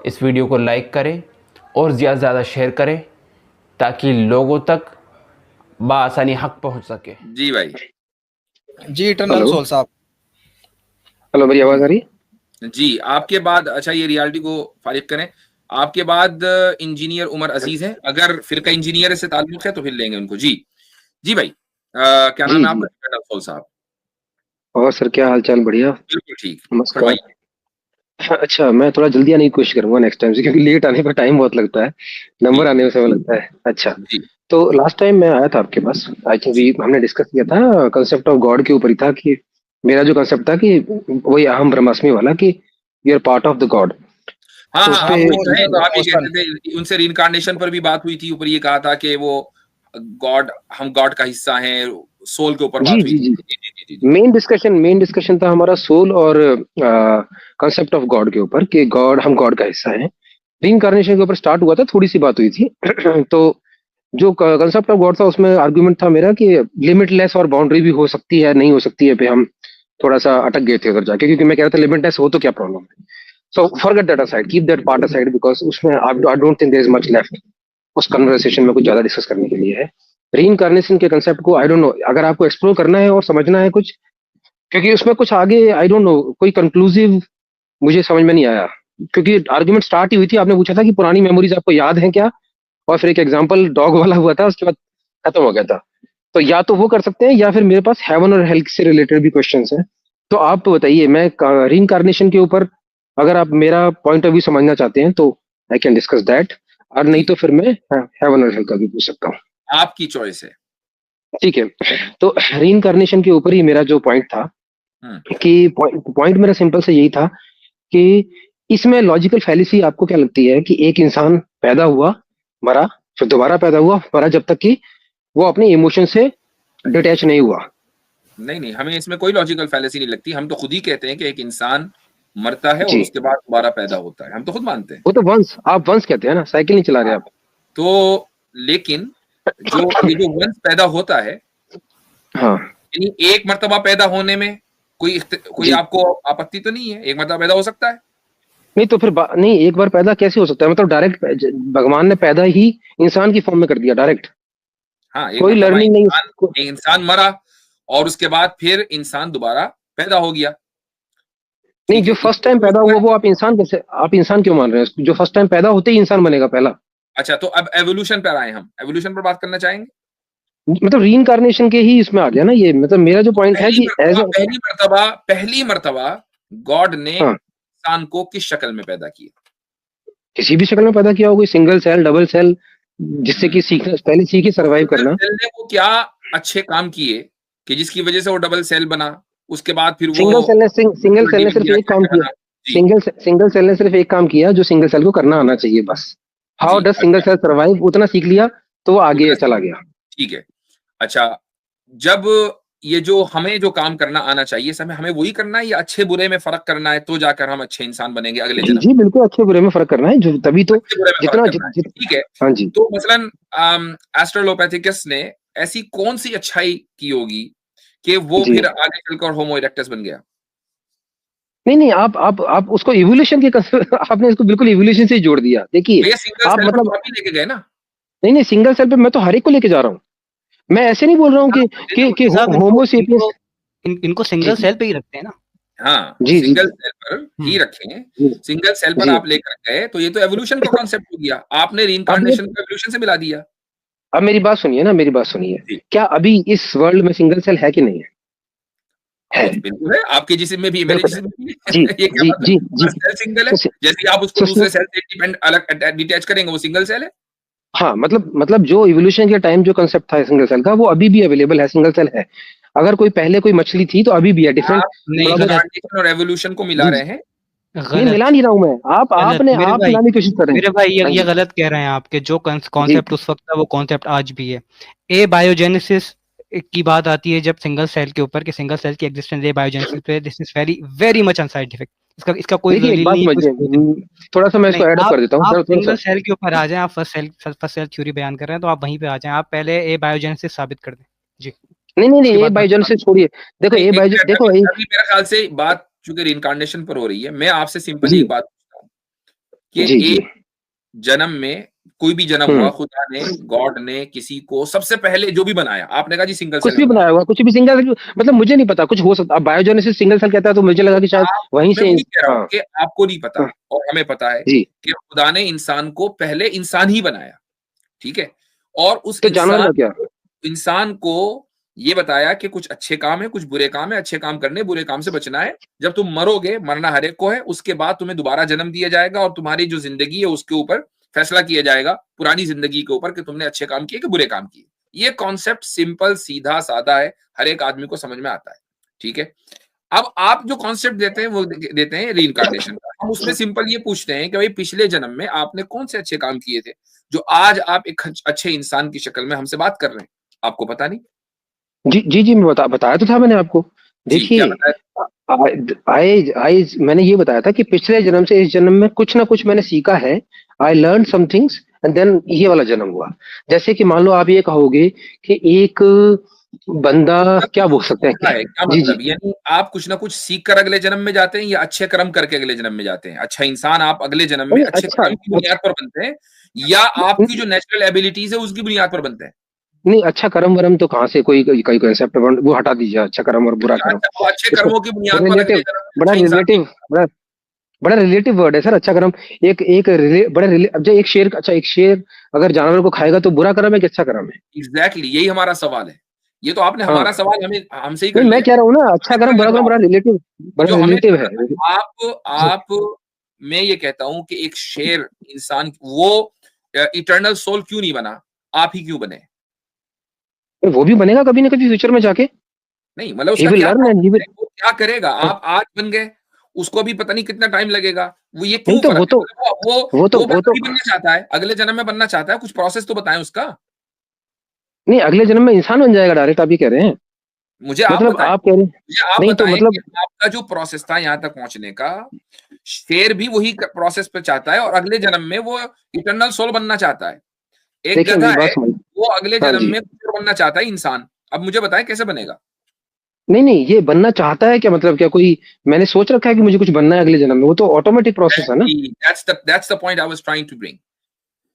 इस वीडियो को लाइक करें और ज़्यादा से ज़्यादा शेयर करें ताकि लोगों तक बआसानी हक पहुंच सके। जी भाई। जी इटर्नल हेलो सोल साहब। हेलो, मेरी आवाज आ रही है? जी आपके बाद, अच्छा ये रियलिटी को फारिग करें, आपके बाद इंजीनियर उमर अजीज है, अगर फिरका इंजीनियर से ताल्लुक है तो फिर लेंगे उनको। जी जी भाई, क्या नाम जी है जी। आपका? इटर्नल सोल साहब। और सर, क्या हाल चाल? बढ़िया, बिल्कुल ठीक, नमस्कार। फरमाइए। अच्छा, मैं थोड़ा जल्दी आने की कोशिश करूंगा नेक्स्ट टाइम से, क्योंकि लेट आने पर टाइम बहुत लगता है, जी नंबर आने में समय लगता है। अच्छा, जी तो लास्ट टाइम मैं आया था आपके पास, आई थिंक जी। हमने डिस्कस किया था, कंसेप्ट ऑफ गॉड के ऊपर ही था कि मेरा जो कंसेप्ट था कि वही अहम ब्रह्मास्मि वाला, कि you are part of the God. हाँ तो हाँ, उस आप पे वही कहें तो आप ये पोस्टल कहते थे, उनसे रिइंकार्नेशन पर भी बात हुई थी, ऊपर ये कहा था कि वो गॉड, हम गॉड का हिस्सा हैं, सोल के ऊपर जी बात हुई जी थी। जी, जी जी जी जी जी। मेन डिस्कशन था हमारा सोल और कंसेप्ट ऑफ गॉड के ऊपर, कि गॉड, हम गॉड का हिस्सा हैं। रीइंकार्नेशन के ऊपर स्टार्ट हुआ था, थोड़ी सी बात हुई थी। तो जो कंसेप्ट ऑफ गॉड था, उसमें आर्गुमेंट था मेरा कि लिमिटलेस और बाउंड्री भी हो सकती है, नहीं हो सकती है, पे हम थोड़ा सा अटक गए थे उधर जाके, क्योंकि मैं कह रहा था लिमिटलेस हो तो क्या प्रॉब्लम है। So forget that aside, keep that part aside, because उसमें I don't think there is much left उस कन्वर्सेशन में कुछ ज्यादा डिस्कस करने के लिए है। रीइंकार्नेशन के कंसेप्ट को आई डोंट नो, अगर आपको एक्सप्लोर करना है और समझना है कुछ, क्योंकि उसमें कुछ आगे आई डोंट नो, कोई कंक्लूसिव मुझे समझ में नहीं आया, क्योंकि आर्गुमेंट स्टार्ट ही हुई थी, आपने पूछा था कि पुरानी मेमोरीज आपको याद है क्या, और फिर एक एग्जांपल डॉग वाला हुआ था, उसके बाद खत्म हो गया था। तो या तो वो कर सकते हैं, या फिर मेरे पास हेवन और हेल्थ से रिलेटेड भी क्वेश्चंस हैं। तो आप बताइए, मैं रीइंकार्नेशन के ऊपर अगर आप मेरा पॉइंट ऑफ व्यू समझना चाहते हैं तो आई कैन डिस्कस दैट, और नहीं ठीक, तो फिर मैं हेवन और हेल्थ का भी पूछ सकता हूँ। आपकी चॉइस है। ठीक है, तो रीइंकार्नेशन के ऊपर ही मेरा जो पॉइंट था, हम्म। कि पॉइंट मेरा सिंपल से यही था कि इसमें लॉजिकल फैलिसी आपको क्या लगती है कि एक इंसान पैदा हुआ, मरा, फिर दोबारा पैदा हुआ, मरा, जब तक कि वो अपने इमोशन से डिटैच नहीं हुआ। नहीं नहीं, हमें इसमें कोई लॉजिकल फैलेसी नहीं लगती, हम तो खुद ही कहते हैं कि एक इंसान मरता है और जी, उसके बाद दोबारा पैदा होता है, हम तो खुद मानते हैं। वो तो वंस, आप वंस कहते हैं ना, साइकिल नहीं चला रहे हाँ, आप। तो लेकिन जो ये जो वंश पैदा होता है, हाँ यानी एक मर्तबा पैदा होने में कोई जी, आपको आपत्ति तो नहीं है, एक मर्तबा पैदा हो सकता है। नहीं तो फिर नहीं, एक बार पैदा कैसे हो सकता है? मतलब डायरेक्ट भगवान ने पैदा ही इंसान की फॉर्म में कर दिया डायरेक्ट, हाँ, एक कोई मर्तबा लर्निंग नहीं इंसान मरा और उसके बाद फिर इंसान दोबारा पैदा हो गया। नहीं, ठीक है, जो फर्स्ट इसमें टाइम कोई पैदा उसमें हुआ वो आप इंसान कैसे, आप इंसान क्यों मान रहे हैं? जो फर्स्ट टाइम पैदा होते ही इंसान बनेगा पहला? अच्छा, तो अब एवोल्यूशन पर आए, हम एवोल्यूशन पर बात करना चाहेंगे। मतलब रीइंकार्नेशन के ही इसमें आ गया ना ये, मतलब मेरा जो तो पॉइंट है कि एज पहली मर्तबा गॉड ने हाँ, इंसान को किस शक्ल में पैदा किया? किसी भी शक्ल में पैदा किया हो, कोई सिंगल सेल, डबल सेल, जिससे हम्म। कि सीखना, पहले सीखे तो सरवाइव सिंगल करना। सेल ने वो क्या अच्छे काम किए कि जिसकी वजह से वो डबल सेल बना, उसके बाद फिर वो सिंगल सेल ने सिर्फ एक काम किया, बना। जी सिंगल सेल ने सिर्फ एक काम किया जो सिंगल सेल को करना आना चाहिए, बस। हाउ जी। डज सिंगल अच्छा, सेल सरवाइव, उतना सीख लिया तो वो आगे उतना चला गया। ठीक है। अच्छा, जब ये जो हमें जो काम करना आना चाहिए, समय हमें वही करना है या अच्छे बुरे में फर्क करना है, तो जाकर हम अच्छे इंसान बनेंगे अगले जी जन्म जी, में? बिल्कुल, अच्छे बुरे में फर्क करना है, जो तभी तो अच्छे बुरे में फर्क जितना करना है, ठीक है। हाँ जी। तो मसलन एस्ट्रोलोपैथिकस ने ऐसी कौन सी अच्छाई की होगी कि वो जी, फिर आगे चलकर होमो इरेक्टस बन गया? नहीं नहीं, आप उसको इवोल्यूशन के आपने इसको बिल्कुल इवोल्यूशन से ही जोड़ दिया, देखिए। भैया सिंगल आप सेल पर मतलब, तो आप ही लेके गए ना। नहीं नहीं, सिंगल सेल पे मैं तो हर एक को लेके जा रहा हूँ, मैं ऐसे नहीं बोल रहा हूँ कि मुफ्ती साहब होमो सेपियंस। इनको जी सिंगल सेल पे ही रखते हैं ना। हाँ, जी जी सिंगल सेल पर ही रखें। जी सिंगल सेल पर जी। आप लेकर गए तो ये तो एवोल्यूशन का कॉन्सेप्ट हो गया, आपने अब ये, रीइंकार्नेशन को एवोल्यूशन से मिला दिया। अब मेरी बात सुनिए ना, मेरी बात सुनिए। जी क्या अभी इस वर्ल्ड में सिंगल सेल है कि नहीं है? हाँ, है, बिल्कुल है, आपके जिस्म में भी है, मेरे बिल्कुल है। जिस्म में भी जी है। ये क्या जी मतलब? जी जी। हर सेल सिंगल है, तो, जैसे आप उसको तो, दूसरे सेल से अलग डिटैच करेंगे, वो सिंगल सेल है। हाँ, मतलब जो इवोल्यूशन के टाइम जो कंसेप्ट था सिंगल सेल का, वो अभी भी अवेलेबल है, सिंगल सेल है। अगर कोई पहले कोई मछली थी तो अभी भी है, डिफरेंट, आप नहीं, थोड़ा बहुत। गलत। रीइंकार्नेशन और एवोल्यूशन को मिला जी रहे जी। हैं। नहीं, मिला गलत। नहीं रहा हूं मैं, गलत मेरे आप भाई। मिलाने की कोशिश कर रहे हैं। मेरे भाई हाँ ये जी। गलत कह रहे हैं आपके, जो जी कॉन्सेप्ट उस वक्त था वो कॉन्सेप्ट आज भी है। ए बायोजेनेसिस की बात आती है जब सिंगल सेल के ऊपर, कि सिंगल सेल की एग्जिस्टेंस ए बायोजेनेसिस पे, this is very very much unscientific. इसका इसका कोई देखिए, एक दलील बात नहीं है, कोई समझिए, सबूत नहीं। थोड़ा सा मैं नहीं, इसको ऐड अप कर देता हूँ, आप थोड़ा सिंगल सा। सेल के ऊपर आ जाएं, आप फर्स्ट सेल थ्योरी बयान कर रहे हैं तो आप वहीं पे आ जाएं, आप पहले ए बायोजेनेसिस साबित कर दें। जी, नहीं नहीं नहीं, उसके ए बाद बाकी बायोजेन बात। से छोड़िए। देखो, नहीं, ए एक बायोजेन, मिनट, देखो अभी मेरे ख्याल से बात चूंकि रीइंकार्नेशन पर हो रही है, मैं आपसे सिंपली जी एक बात पूछता हूँ कि जी जी एक जन्म में कोई भी जन्म हुआ, खुदा ने, गॉड ने किसी को सबसे पहले जो भी बनाया, आपने कहा जी सिंगल कुछ सेल भी बनाया, बनाया हुआ, कुछ भी सिंगल सेल, मतलब मुझे नहीं पता, कुछ हो सकता। अब बायोजेनेसिस सिंगल सेल कहता है तो मुझे लगा कि शायद आप वहीं मैं से। वही कह रहा हूँ हाँ कि आपको नहीं पता हाँ और हमें पता है जी। कि खुदा ने इंसान को पहले इंसान ही बनाया, ठीक है, और उस तो जानवर का क्या? इंसान को ये बताया कि कुछ अच्छे काम है, कुछ बुरे काम है, अच्छे काम करने, बुरे काम से बचना है। जब तुम मरोगे, मरना हर एक को है, उसके बाद तुम्हें दोबारा जन्म दिया जाएगा और तुम्हारी जो जिंदगी है उसके ऊपर फैसला किया जाएगा, पुरानी जिंदगी के ऊपर, कि तुमने अच्छे काम किए कि बुरे काम किए। ये कॉन्सेप्ट सिंपल, सीधा साधा है, हर एक आदमी को समझ में आता है, ठीक है। अब आप जो कॉन्सेप्ट देते हैं वो देते हैं रीइंकार्नेशन का। हम उसमें सिंपल ये पूछते हैं कि भाई पिछले जन्म में आपने कौन से अच्छे काम किए थे जो आज आप एक अच्छे इंसान की शक्ल में हमसे बात कर रहे हैं, आपको पता नहीं। जी जी जी, मैं बताया तो था मैंने आपको। जी क्या देखिए, बताया? आई मैंने ये बताया था कि पिछले जन्म से इस जन्म में कुछ ना कुछ मैंने सीखा है। I learn some things and then ये वाला जन्म हुआ। जैसे कि मान लो आप ये कहोगे कि एक बंदा, क्या बोल सकते हैं क्या है, क्या जी जी। मतलब, यानी आप कुछ ना कुछ सीख कर अगले जन्म में जाते हैं या अच्छे कर्म करके अगले जन्म में जाते हैं? अच्छा इंसान आप अगले जन्म में नहीं, अच्छे अच्छा कर्म की बुनियाद पर बनते हैं या आपकी जो नेचुरल एबिलिटीज है उसकी बुनियाद पर बनते हैं? नहीं, अच्छा कर्म वरम तो कहाँ से, कोई कोई कंसेप्ट वो हटा दीजिए, अच्छा कर्म और बुरा कर्म। अच्छा, वो अच्छे इसको कर्मों की बुनियाद पर अगले रिलेटिव, जन्म में बड़ा अच्छा इंसान नहीं। रिलेटिव, बड़ा रिलेटिव वर्ड है सर, अच्छा कर्म। अब जो एक शेर, अच्छा एक शेर अगर जानवर को खाएगा तो बुरा कर्म है कि अच्छा कर्म है? एग्जैक्टली यही हमारा सवाल है। ये तो आपने हाँ, हमारा सवाल हमें हमसे ही कर नहीं मैं लिया। कह रहा हूँ ना, अच्छा हमें कर्म क्या बुरा करना कर्म होगा? बड़ा जो हमें रिलेटिव है। करना है, आप मैं ये कहता हूं कि एक शेर इंसान वो इटर्नल सोल क्यों नहीं बना, आप ही क्यों बने? वो भी बनेगा कभी ना कभी फ्यूचर में जाके। नहीं मतलब ही उसका विल क्या learn and he process will. है, वो क्या करेगा? आप आज बन गए, उसको भी पता नहीं कितना टाइम लगेगा। वो ये नहीं क्यों तो फर्क वो है, तो मतलब वो तो वो वो बस तो अभी बनना चाहता है, अगले जन्म में बनना चाहता है, कुछ प्रोसेस तो बताएं उसका। नहीं, अगले जन्म में इंसान बन जाएगा डायरेक्ट, आप ये कह रहे हैं? मुझे आप मतलब बताएं, आप कह रहे हैं, मुझे आप नहीं तो बताएं कि मतलब, आपका जो प्रोसेस था यहाँ तक पहुंचने का, शेर भी वही प्रोसेस पे चाहता है और अगले जन्म में वो इटर्नल सोल बनना चाहता है। एक देखिए गधा मेरी बात है, समझ। वो अगले हाँ जन्म जी। में कुछ और बनना चाहता है, इंसान। अब मुझे बताएं कैसे बनेगा? नहीं नहीं, ये बनना चाहता है क्या, मतलब क्या कोई मैंने सोच रखा है कि मुझे कुछ बनना है अगले जन्म में? वो तो ऑटोमेटिक प्रोसेस है ना। That's the point I was trying to bring.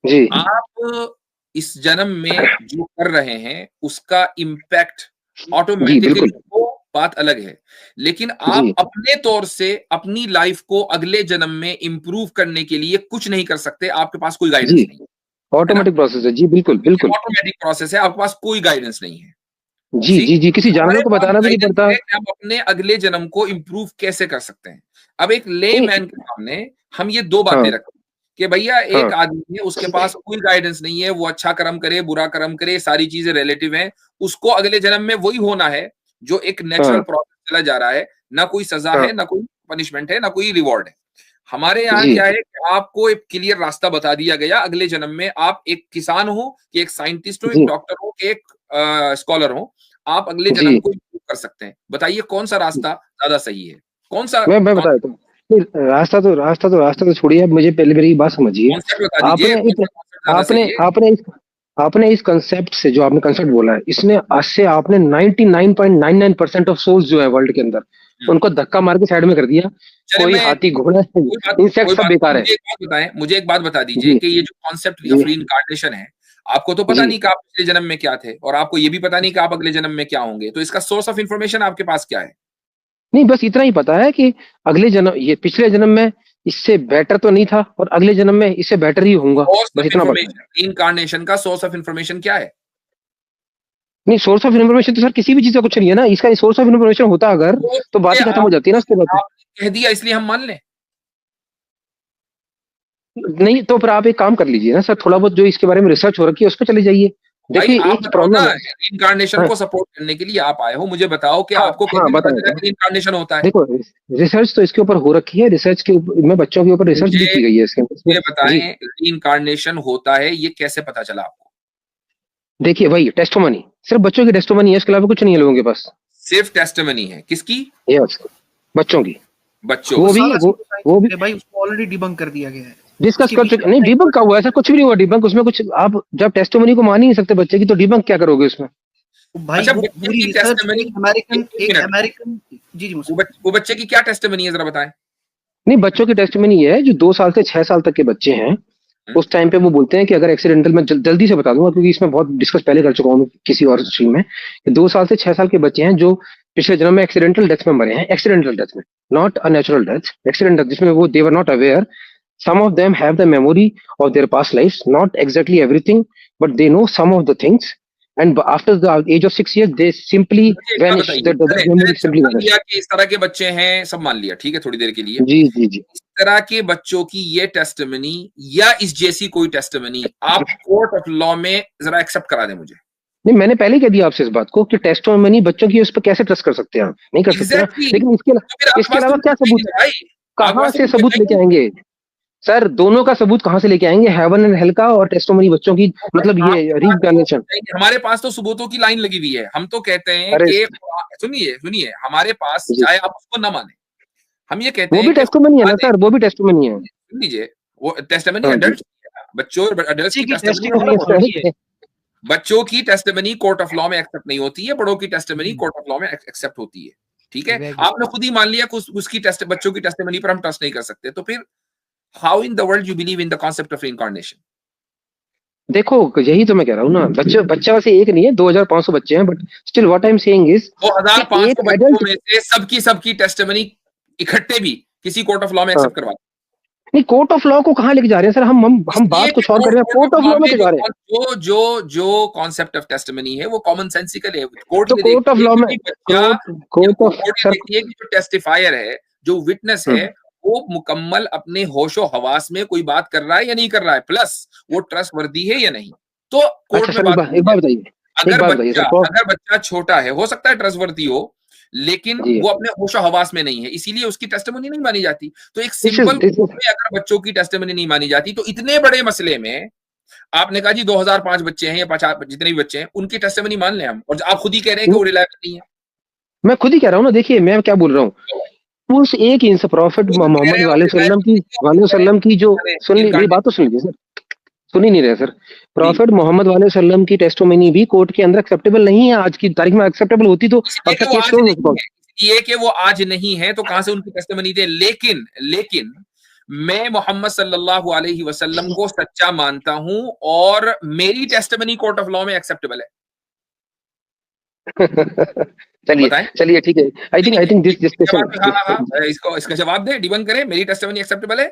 जी आप इस जन्म में जो कर रहे हैं उसका इम्पैक्ट जी ऑटोमेटिकली, बिल्कुल। वो बात अलग है, लेकिन आप जी अपने तौर से अपनी लाइफ को अगले जन्म में इंप्रूव करने के लिए कुछ नहीं कर सकते, आपके पास कोई जी, गाइडेंस नहीं है ना। ऑटोमेटिक प्रोसेस है जी, बिल्कुल ये बिल्कुल। ऑटोमेटिक प्रोसेस है, आपके पास कोई गाइडेंस नहीं है। जी सी जी जी, किसी जानवर हमारे को पास बताना भी नहीं गाइडेंस पड़ता। है कि हम अपने अगले जन्म को इंप्रूव कैसे कर सकते हैं। अब एक ले नहीं। मैन के सामने हम ये दो बातें हाँ रखें कि भैया हाँ एक आदमी है, उसके पास कोई गाइडेंस नहीं है, वो अच्छा कर्म करे बुरा कर्म करे, सारी चीजें रिलेटिव हैं, उसको अगले जन्म में वही होना है जो एक नेचुरल हाँ प्रोसेस चला जा रहा है, ना कोई सजा हाँ है, ना कोई पनिशमेंट है, ना कोई रिवॉर्ड है। हमारे यहाँ जी क्या है कि आपको एक क्लियर रास्ता बता दिया गया, अगले जन्म में आप एक किसान हो कि एक साइंटिस्ट हो, एक जी डॉक्टर हो कि एक स्कॉलर हो, आप अगले जी। जन्म को improve कर सकते हैं। बताइए कौन सा रास्ता ज्यादा सही है? कौन सा मैं बता देता हूँ। नहीं, रास्ता तो छोड़िए, अब मुझे पहले मेरी बात समझिए। कॉन्सेप्ट बता दीजिए, आपने कौन इस सा कॉन्सेप्ट ज्यादा आपने सही है? आपने इस कंसेप्ट से, जो आपने कंसेप्ट बोला है, इसने आज से आपने 99.99% ऑफ सोल्स जो है वर्ल्ड के अंदर, हम्म। उनको धक्का मार के साइड में कर दिया। चले कोई मैं हाथी घोड़ा इंसेक्ट कोई सब बात बेकार है। मुझे एक बात बताएं, मुझे एक बात बता दीजिए जी कि ये जो कॉन्सेप्ट जी ऑफ रीइंकार्नेशन है, आपको तो पता जी। नहीं कि आप पिछले जन्म में क्या थे और आपको ये भी पता नहीं कि आप अगले जन्म में क्या होंगे, तो इसका सोर्स ऑफ इंफॉर्मेशन आपके पास क्या है? नहीं, बस इतना ही पता है कि अगले जन्म, ये पिछले जन्म में इससे बेटर तो नहीं था और अगले जन्म में इससे बेटर ही होऊंगा, सोर्स बस ऑफ इतना पता है। इंफॉर्मेशन, रीइंकार्नेशन का सोर्स ऑफ इंफॉर्मेशन क्या है? नहीं, सोर्स ऑफ इन्फॉर्मेशन तो सर किसी भी चीज का कुछ नहीं है ना, इसका सोर्स ऑफ इन्फॉर्मेशन होता अगर तो तो बात ये ही खत्म हो जाती है ना उसके बाद। आपने कह दिया इसलिए हम मान लें? नहीं तो फिर आप एक काम कर लीजिए ना सर, थोड़ा बहुत जो इसके बारे में रिसर्च हो रखी है उस पर चले जाइए। भाई देखिए आप एक बताओ ना, प्रॉब्लम है। रीइंकार्नेशन हाँ को सपोर्ट करने के लिए आप आए हो, मुझे बताओ कि हाँ आपको हाँ, कैसे पता बता चला देता कि हूँ। रीइंकार्नेशन होता है? देखो, रिसर्च तो इसके ऊपर हो रखी है, रिसर्च के में बच्चों के ऊपर रिसर्च भी मुझे की गई है इसके ये जी। बताएं, रीइंकार्नेशन होता है ये कैसे पता चला आपको? देखिए वही टेस्टोमनी, सिर्फ बच्चों की टेस्टोमनी है, इसके अलावा कुछ नहीं है लोगों के पास। सिर्फ टेस्टिमनी है, किसकी? यस, बच्चों की। बच्चों वो की। भी साल वो वो भी अरे भाई उसको ऑलरेडी डिबंक कर दिया गया है। डिस्कस उसके कर पीछे चुके, नहीं डिबंक का हुआ है सर, कुछ भी नहीं हुआ डिबंक उसमें कुछ। आप जब टेस्टोमनी को मान ही नहीं सकते बच्चे की, तो डिबंक क्या करोगे उसमें? भाई अच्छा, वो बच्चे पूरी की रिसर्च टेस्टिमनी, एक अमेरिकन एक मिनट, जी जी मुझसे वो बच्चे की क्या टेस्टिमनी है जरा बताएं? नहीं, बच्चों की टेस्टिमनी ये है जो 2 साल से 6 साल तक के बच्चे हैं, उस टाइम पे वो बोलते हैं कि अगर एक्सीडेंटल, मैं जल्दी से बता दूंगा क्योंकि इसमें बहुत डिस्कस पहले कर चुका हूँ किसी और स्ट्रीम में, कि 2 साल से 6 साल के बच्चे हैं जो पिछले जन्म में एक्सीडेंटल डेथ में मरे हैं, एक्सीडेंटल डेथ में, not a natural death, accidental, जिसमें वो they were not aware. Some of them have the memory of their past lives, not exactly everything, but they know some of the things. And after the age of 6 years, they simply मुझे एक बात vanish. बताइए, The चले memory चले simply मान vanish. लिया कि इस तरह के बच्चे हैं, सब मान लिया, ठीक है, थोड़ी देर के लिए जी जी जी. इस तरह के बच्चों की ये टेस्टिमनी या इस जैसी कोई टेस्टिमनी आप कोर्ट ऑफ लॉ में जरा एक्सेप्ट करा दें मुझे. नहीं, मैंने पहले ही कह दिया आपसे इस बात को कि टेस्टिमनी बच्चों की, उस पर कैसे ट्रस्ट कर सकते हैं आप? नहीं कर सकते ना. एग्जैक्टली. लेकिन तो फिर आपके इसके पास अलावा तो क्या कुछ सबूत, नहीं है भाई. आपके कहाँ पास तो से कुछ सबूत है लेके ही आएंगे सर? दोनों का सबूत कहाँ से लेके आएंगे? हेवन एंड हेल का और टेस्टिमनी बच्चों की, मतलब नहीं. ये आपके पास रीइंकार्नेशन. तो हमारे पास तो सबूतों की लाइन लगी हुई है. हम तो कहते हैं अरे कि सुनिए सुनिए, हमारे पास, जी, चाहे आप उसको ना माने, हम ये कहते वो हैं भी कि टेस्टिमनी है खुदा ना ने, सर, वो भी टेस्टिमनी है. सुन लीजिए, वो टेस्टिमनी हाँ जी. अडल्ट, बच्चों और अडल्ट्स किसी की की टेस्टिमनी टेस्टिमनी अलग होती है. होती है. बच्चों की टेस्टिमनी कोर्ट ऑफ लॉ में एक्सेप्ट नहीं होती है, बड़ों की testimony hmm, court of law में एक्सेप्ट होती है. ठीक है, exactly. आपने खुद ही मान लिया कि उसकी टेस्ट, बच्चों की टेस्टिमनी पर हम ट्रस्ट नहीं कर सकते, तो फिर how in the world you believe in the concept of incarnation? देखो, यही तो मैं कह रहा हूँ ना, बच्चा वैसे एक नहीं है, 2500 बच्चे हैं, but still what I am saying is कि 2500 एक बच्चों एडल्ट. में से सबकी टेस्टिमनी इकट्ठे भी किसी कोर्ट ऑफ लॉ में हाँ, एक्सेप्ट करवा, नहीं, कोर्ट ऑफ लॉ को कहाँ लेके जा रहे हैं सर? हम इसलिए बात कि कुछ और कर रहे हैं, court court of of law law में में क्यों जा रहे हैं? जो कॉन्सेप्ट ऑफ टेस्टिमनी है वो कॉमन सेंसिकल है. कोर्ट तो ये कोर्ट ऑफ देखती है लॉ कि में, भाई बच्चा, कोर्ट ऑफ कोर्ट ये सर. देखती है कि जो टेस्टिफायर है, जो विटनेस है, वो मुकम्मल अपने होशो हवास में कोई बात कर रहा है या नहीं कर रहा है, प्लस वो ट्रस्टवर्दी है या नहीं. तो कोर्ट अच्छा में सर, बात एक बात बताइए, एक बात बताइए सर. अगर बच्चा छोटा है, हो सकता है ट्रस्टवर्दी हो, लेकिन जी, वो अपने होशो हवास में नहीं है, इसीलिए उसकी टेस्टिमनी नहीं मानी जाती. तो एक दिस सिंपल इज कोर्ट में अगर बच्चों की टेस्टिमनी नहीं मानी जाती, तो इतने बड़े मसले में आपने कहा जी 2005 बच्चे हैं या 50 जितने भी बच्चे हैं उनकी टेस्टिमनी मान लें हम, और आप खुद ही कह रहे हैं कि वो रिलायबल नहीं है. मैं खुद ही कह रहा हूँ ना. देखिए मैं क्या बोल रहा हूँ, उस एक इंस प्रॉफिट खुद कह मोहम्मद रहे हो वसल्लम की जो, सुन ली, मेरी बात तो सुन लीजिए सर, सुन ही नहीं रहे सर. प्रॉफिट मोहम्मद वसल्लम की टेस्टिमनी भी कोर्ट के अंदर एक्सेप्टेबल नहीं है. आज की तारीख में एक्सेप्टेबल होती तो अब तक केस क्लोज हो चुका. इसलिए कि वो आज नहीं है तो कहां से उनकी टेस्टिमनी दे. लेकिन मैं मोहम्मद सल्लल्लाहु अलैहि वसल्लम को सच्चा मानता हूं और मेरी टेस्टिमनी कोर्ट ऑफ लॉ में एक्सेप्टेबल है. चलिए बताएं. चलिए, ठीक है. I think this discussion. हाँ, इसका जवाब दे, डिबंक करें, मेरी टेस्टिमनी एक्सेप्टेबल है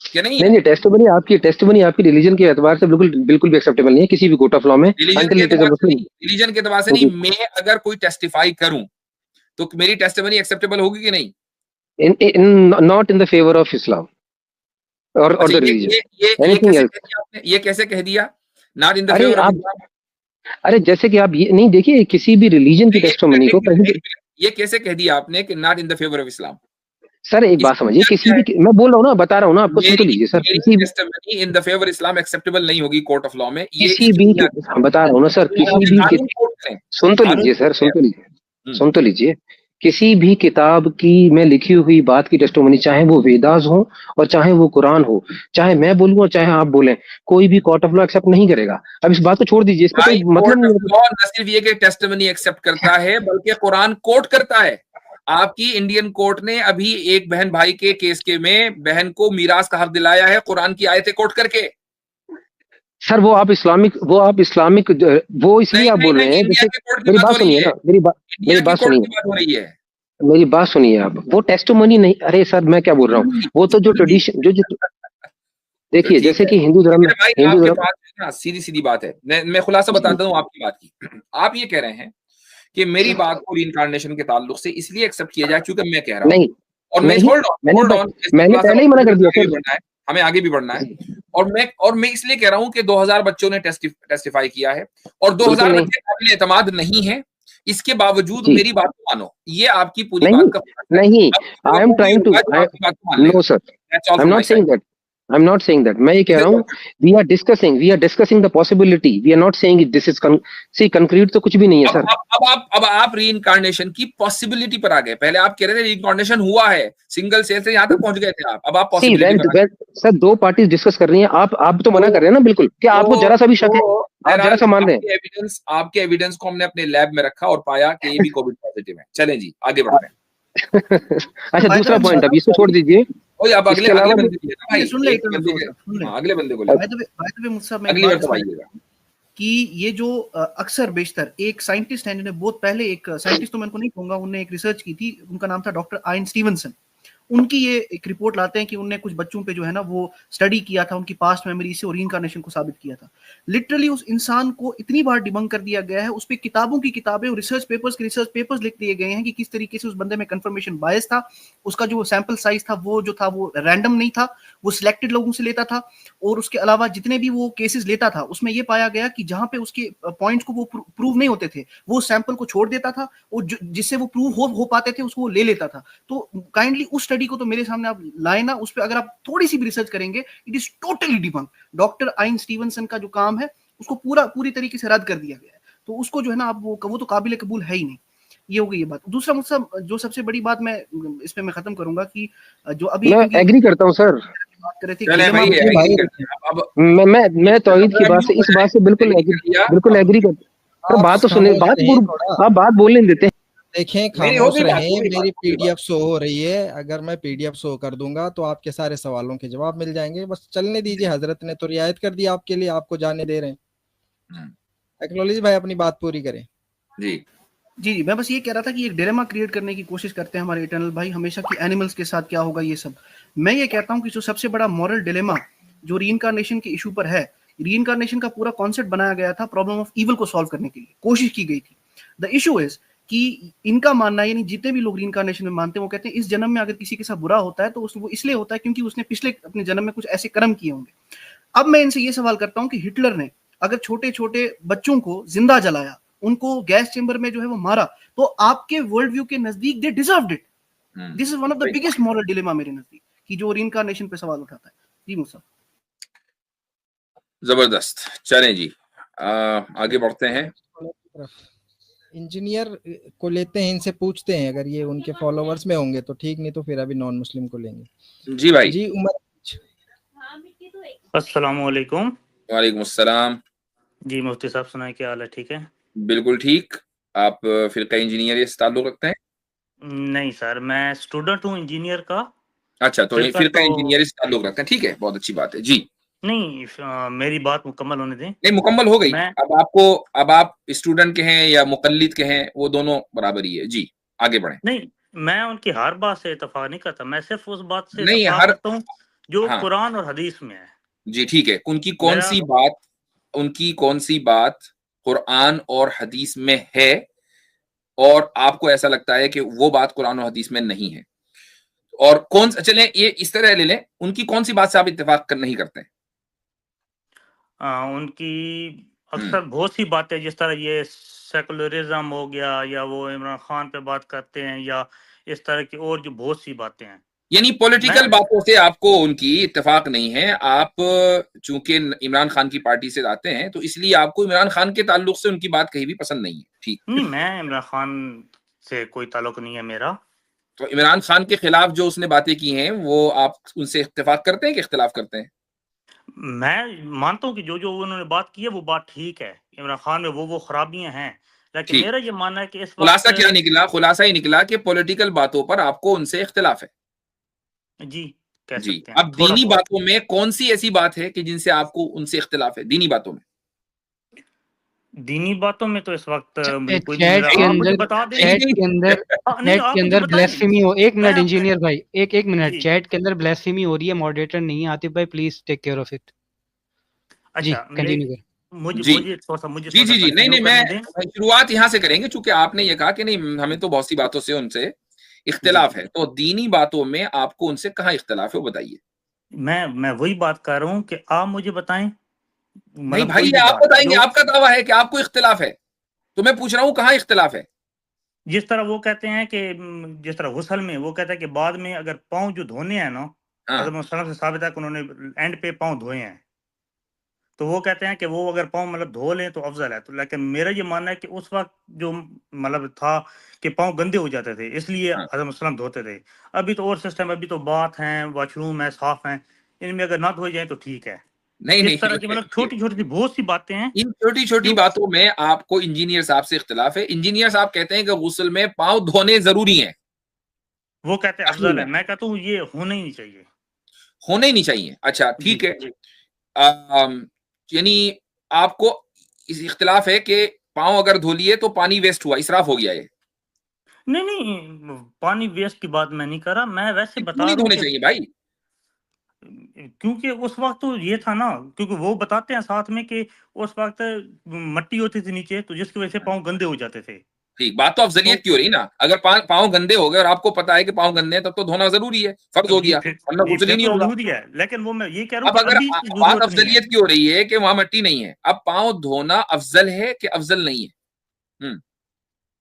क्या नहीं है? नहीं, टेस्टिमनी आपकी रिलीजन के एतबार से बिल्कुल भी एक्सेप्टेबल नहीं है किसी भी कोर्ट ऑफ लॉ में. रिलीजन के एतबार से नहीं, मैं अगर कोई टेस्टिफाई करूं तो मेरी टेस्टिमनी एक्सेप्टेबल होगी कि नहीं? Not in the favour of Islam और द रिलीजन, एनीथिंग एल्स. ये कैसे कह दिया नॉट इन द अरे फेवर ऑफ आप, इस्लाम? अरे जैसे कि आप ये नहीं देखिए, किसी भी रिलीजन की टेस्टिमनी को कहीं भी. ये कैसे कह दिया आपने कि not in the favour of Islam? Sir एक बात समझिए, किसी भी, मैं बोल रहा हूँ ना, बता रहा हूँ ना आपको, सुन तो लीजिए सर. किसी भी testimony in the favour Islam acceptable नहीं होगी कोर्ट ऑफ लॉ में. ये किसी भी, बता रहा हूँ ना सर, किसी भी, सुन तो लीजिए सर, सुन तो लीजिए. किसी भी किताब की में लिखी हुई बात की टेस्टिमनी, चाहे वो वेदास हो और चाहे वो कुरान हो, चाहे मैं बोलूं और चाहे आप बोलें, कोई भी कोर्ट ऑफ लॉ एक्सेप्ट नहीं करेगा. अब इस बात को छोड़ दीजिए, इसका कोई मतलब नहीं है. न सिर्फ ये कि टेस्टिमनी एक्सेप्ट करता है, बल्कि कुरान कोट करता है. आपकी इंडियन कोर्ट ने अभी एक बहन भाई के केस के में बहन को मीरास का हक दिलाया है कुरान की आयतें कोट करके. सर वो आप इस्लामिक वो इसलिए आप बोल रहे हैं. जैसे मेरी बात सुनिए ना, मेरी बात सुनिए, मेरी बात सुनिए आप. वो टेस्टिमनी नहीं, अरे सर मैं क्या बोल रहा हूँ, वो तो जो ट्रेडिशन जो देखिए, जैसे कि हिंदू धर्म सीधी बात है. मैं खुलासा बताता हूँ आपकी बात की. आप ये कह रहे हैं कि मेरी बात को रीइंकार्नेशन के ताल्लुक से इसलिए एक्सेप्ट किया जाए क्योंकि मैं कह रहा हूँ नहीं, और मैंने पहले ही मना कर दिया सर, हमें आगे भी बढ़ना है. और मैं इसलिए कह रहा हूं कि 2000 बच्चों ने टेस्टिफाई किया है और 2000 बच्चे काबिल एतमाद नहीं है. इसके बावजूद मेरी बात को मानो, ये आपकी पूरी बात का नहीं. I am trying to, no sir, I am not saying that. I'm not saying that. मैं ये कह रहा हूँ, we are discussing the possibility. We are not saying this is concrete तो कुछ भी नहीं है सर. अब आप रीइंकार्नेशन की पॉसिबिलिटी पर आ गए. पहले आप कह रहे थे रीइंकार्नेशन हुआ है, सिंगल सेल से यहाँ तक पहुंच गए थे आप. अब आप पॉसिबिलिटी सर, दो पार्टीज डिस्कस कर रही हैं, आप तो मना कर रहे हैं ना बिल्कुल. क्या आपको जरा सा भी शक है? आप जरा सा मान रहे हैं? आपके एविडेंस को हमने अपने लैब में रखा और पाया कि ये भी कोविड पॉजिटिव है. चलें जी, आगे बढ़ते हैं. अच्छा, दूसरा पॉइंट, अब इसको छोड़ दीजिए. ओए अब इसके अगले अलावा बंदे को लेना भाई, सुन ले एक इटर्नल बंदे फ्लो के- साहब, सुन ले। हाँ, अगले बंदे को लेना, बाय द वे मुझसे मैं एक अगली बार बात तो इसमें आइएगा। कि ये जो अक्सर बेशतर एक साइंटिस्ट हैं जिन्होंने बहुत पहले, एक साइंटिस्ट तो मैं उनको नहीं कहूंगा, उन्होंने एक रिसर्च की थी, उनका नाम था डॉक्टर आयन स्टीवनसन। उनकी ये एक रिपोर्ट लाते हैं कि उनने कुछ बच्चों पे जो है ना वो स्टडी किया था, उनकी पास्ट मेमोरी से और रीइंकार्नेशन को साबित किया था। लिटरली उस इंसान को इतनी बार डिबंक कर दिया गया है, उस पे किताबों की किताबें और रिसर्च पेपर्स लिख दिए गए हैं कि किस तरीके से उस बंदे में कंफर्मेशन बायस था, उसका जो सैंपल साइज था वो रैंडम नहीं था, वो सिलेक्टेड लोगों से लेता था, और उसके अलावा जितने भी वो केसेस लेता था उसमें ये पाया गया कि जहां पे उसके पॉइंट्स को वो प्रूव नहीं होते थे, वो सैंपल को छोड़ देता था, और जिससे वो प्रूव हो पाते थे उसको वो ले लेता था। तो काइंडली उस स्टडी को तो मेरे सामने आप लाए ना, उस पर अगर आप थोड़ी सी भी रिसर्च करेंगे, it is totally debunk. Doctor आइन स्टीवनसन का जो काम है उसको पूरी तरीके से रद्द कर दिया गया है, तो उसको जो है ना आप वो तो काबिल कबूल है ही नहीं। ये हो गई ये बात। दूसरा मुद्दा जो सबसे बड़ी बात मैं इस पे मैं खत्म करूंगा कि जो अभी मैं एग्री करता हूँ सर, बात कर रहे थे चले dilemma भाई, में- एग्री करते हैं। अब मैं तौहीद की बात से, इस बात से बिल्कुल एग्री करता हूँ। बात तो सुने, आप बात बोलने नहीं देते। देखें, मेरी हो खामोश गई बात, रहें, हो गई मेरी बात, हो गई पीडीएफ शो हो रही है। अगर मैं पीडीएफ शो कर दूंगा तो आपके सारे सवालों के जवाब मिल जाएंगे। बस चलने दीजिए, हजरत ने तो रियायत कर दी आपके लिए, आपको जाने दे रहे हैं। एक्नॉलेज भाई अपनी बात पूरी करें। जी जी मैं बस ये कह रहा था कि एक डिलेमा क्रिएट करने की कोशिश करते हैं हमारे इटर्नल भाई हमेशा, कि एनिमल्स के साथ क्या होगा ये सब। मैं ये कहता हूँ कि जो सबसे बड़ा मॉरल डिलेमा जो रीइंकार्नेशन के इशू पर है, रीइंकार्नेशन का पूरा कॉन्सेप्ट बनाया गया था प्रॉब्लम ऑफ इविल को सॉल्व करने के लिए, कोशिश की गई थी। द इशू इज कि इनका मानना है, यानी जितने भी लोग रीइंकार्नेशन में मानते हैं वो कहते हैं इस जन्म में अगर किसी के साथ बुरा होता है तो वो इसलिए होता है क्योंकि उसने पिछले अपने जन्म में कुछ ऐसे कर्म किए होंगे। अब मैं इनसे ये सवाल करता हूँ कि हिटलर ने अगर छोटे छोटे बच्चों को जिंदा जलाया, उनको गैस चेंबर में जो है वो मारा, तो आपके वर्ल्ड व्यू के नजदीक they deserved it. This is one of the biggest moral dilemma मेरे नजदीक, कि जो रीइंकार्नेशन पे सवाल उठाता है। जी मुसा, जबरदस्त। चलें जी, आगे बढ़ते हैं। इंजीनियर को लेते हैं, इनसे पूछते हैं, अगर ये उनके फॉलोवर्स में होंगे तो ठीक, नहीं तो फिर अभी नॉन मुस्लिम को लेंगे। जी भाई। जी उमर। अस्सलाम वालेकुम। वालेकुम अस्सलाम। जी मुफ्ती साहब सुनाए, क्या हाल है? ठीक है? बिल्कुल ठीक। आप फिरका इंजीनियर से ताल्लुक रखते हैं? नहीं सर, मैं स्टूडेंट हूँ इंजीनियर का। अच्छा, तो फिरका फिरका तो इंजीनियर से ताल्लुक रखते हैं, ठीक है, बहुत अच्छी बात है जी। नहीं, मेरी बात मुकम्मल होने दें। नहीं, मुकम्मल हो गई। मैं अब आप स्टूडेंट के हैं या मुकल्लिद के हैं, वो दोनों बराबर ही है जी। आगे बढ़ें। नहीं, मैं उनकी हर बात से इत्तेफाक नहीं करता, मैं सिर्फ उस बात से नहीं, इत्तेफाक हर करता हूँ जो हाँ कुरान और हदीस में है। जी, ठीक है। उनकी कौन सी बात कुरान और हदीस में है और आपको ऐसा लगता है कि वो बात कुरान और हदीस में नहीं है, और चलें ये इस तरह ले लें, उनकी कौन सी बात से आप इत्तेफाक नहीं करते हैं? उनकी अक्सर बहुत सी बातें, जिस तरह ये सेकुलरिज्म हो गया, या वो इमरान खान पे बात करते हैं, या इस तरह की और जो बहुत सी बातें हैं, यानी पॉलिटिकल मैं बातों से आपको उनकी इत्तेफाक नहीं है। आप चूंकि इमरान खान की पार्टी से आते हैं तो इसलिए आपको इमरान खान के ताल्लुक से उनकी बात कहीं भी पसंद नहीं है, ठीक? नहीं, मैं इमरान खान से कोई ताल्लुक नहीं है मेरा। तो इमरान खान के खिलाफ जो उसने बातें की हैं वो आप उनसे इत्तेफाक करते हैं कि इख्तिलाफ करते हैं? मैं मानता हूँ कि जो जो उन्होंने बात की है वो बात ठीक है, इमरान खान में वो खराबियां हैं, लेकिन ठीक। मेरा ये मानना है कि इस खुलासा वक्त क्या निकला? खुलासा ही निकला कि पॉलिटिकल बातों पर आपको उनसे इख्तिलाफ है। जी कह जी, सकते हैं अब थोड़ा दीनी बहुत। बातों में कौन सी ऐसी बात है कि जिनसे आपको उनसे इख्तिलाफ है दीनी बातों में? दीनी बातों में तो इस वक्त मुझे कोई नहीं चैट मिल के रहा। आप मुझे अंदर बता दें। चैट के अंदर नहीं, चैट आप के मुझे अंदर बताएं। ब्लेस्फेमी हो, एक मिनट मैं इंजीनियर भाई, एक मिनट, जी चैट के अंदर ब्लेस्फेमी हो रही है, मॉडरेटर नहीं है आतिफ भाई, please take care of it. जी अच्छा, कंटिन्यू कर। मुझे जी मुझे थोड़ा सा जी जी जी, नहीं कंटिन्यू नहीं, करने मैं दें। शुरुआत यहां से करेंगे चूंकि आपने ये कहा कि नहीं हमें तो बहुत सी बातों से उनसे इख्तिलाफ है, तो दीनी बातों में आपको उनसे कहाँ इख्तिलाफ है वो बताइए। मैं वही बात कर रहा हूँ कि आप मुझे बताएं, नहीं मतलब भाई, कोई ये भी आप बात बताएंगे, जो आपका दावा है कि आपको इख्तिलाफ है, तो मैं पूछ रहा हूँ कहाँ इख्तिलाफ है? जिस तरह वो कहते हैं कि जिस तरह गुस्ल में वो कहता है कि बाद में अगर पाँव जो धोने हैं ना, हाँ हज़रत मोहम्मद से साबित है कि उन्होंने एंड पे पाँव धोए हैं, तो वो कहते हैं कि वो अगर पाँव मतलब धो लें तो अफजल है। तो लेकिन मेरा ये मानना है कि उस वक्त जो मतलब था कि पाँव गंदे हो जाते थे, इसलिए हाँ, हज़रत मुसल्लम धोते थे। अभी तो और सिस्टम, अभी तो बाथ हैं, वॉशरूम है, साफ हैं, इनमें अगर ना धोए जाए तो ठीक है। नहीं इस तरह की नहीं, मतलब छोटी छोटी बहुत सी बातें हैं इन छोटी छोटी जो बातों में आपको इंजीनियर साहब से इख्तिलाफ है। इंजीनियर साहब कहते हैं कि गुस्ल में पाँव धोने जरूरी हैं। वो कहते हैं आखिरी अफजल है, में मैं कहता हूँ ये होना ही नहीं चाहिए। होने ही नहीं चाहिए। अच्छा जी ठीक है। जी। यानी आपको इस इख्तिलाफ है कि पाँव अगर धो लिए तो पानी वेस्ट हुआ, इसराफ हो गया ये। नहीं नहीं, पानी वेस्ट की बात मैं नहीं कर रहा, मैं वैसे क्यों बता नहीं रहा हूँ धोने कि चाहिए भाई? क्योंकि उस वक्त तो ये था ना, क्योंकि वो बताते हैं साथ में कि उस वक्त मट्टी होती थी नीचे, तो जिसकी वजह से पाँव गंदे हो जाते थे। ठीक, बात तो अफजलियत तो की हो रही ना। अगर पाँव गंदे हो गए और आपको पता है कि पाँव गंदे हैं, तब तो धोना जरूरी है, फर्ज हो जी गया, वरना जी गुस्ल ही फिर नहीं तो होगा। जरूरी है, लेकिन वो मैं ये कह रहा हूँ अब कि अगर अभी बात जरूरत नहीं है। अफजलियत की हो रही है कि वहां मट्टी नहीं है, अब पाँव धोना अफजल है कि अफजल नहीं है?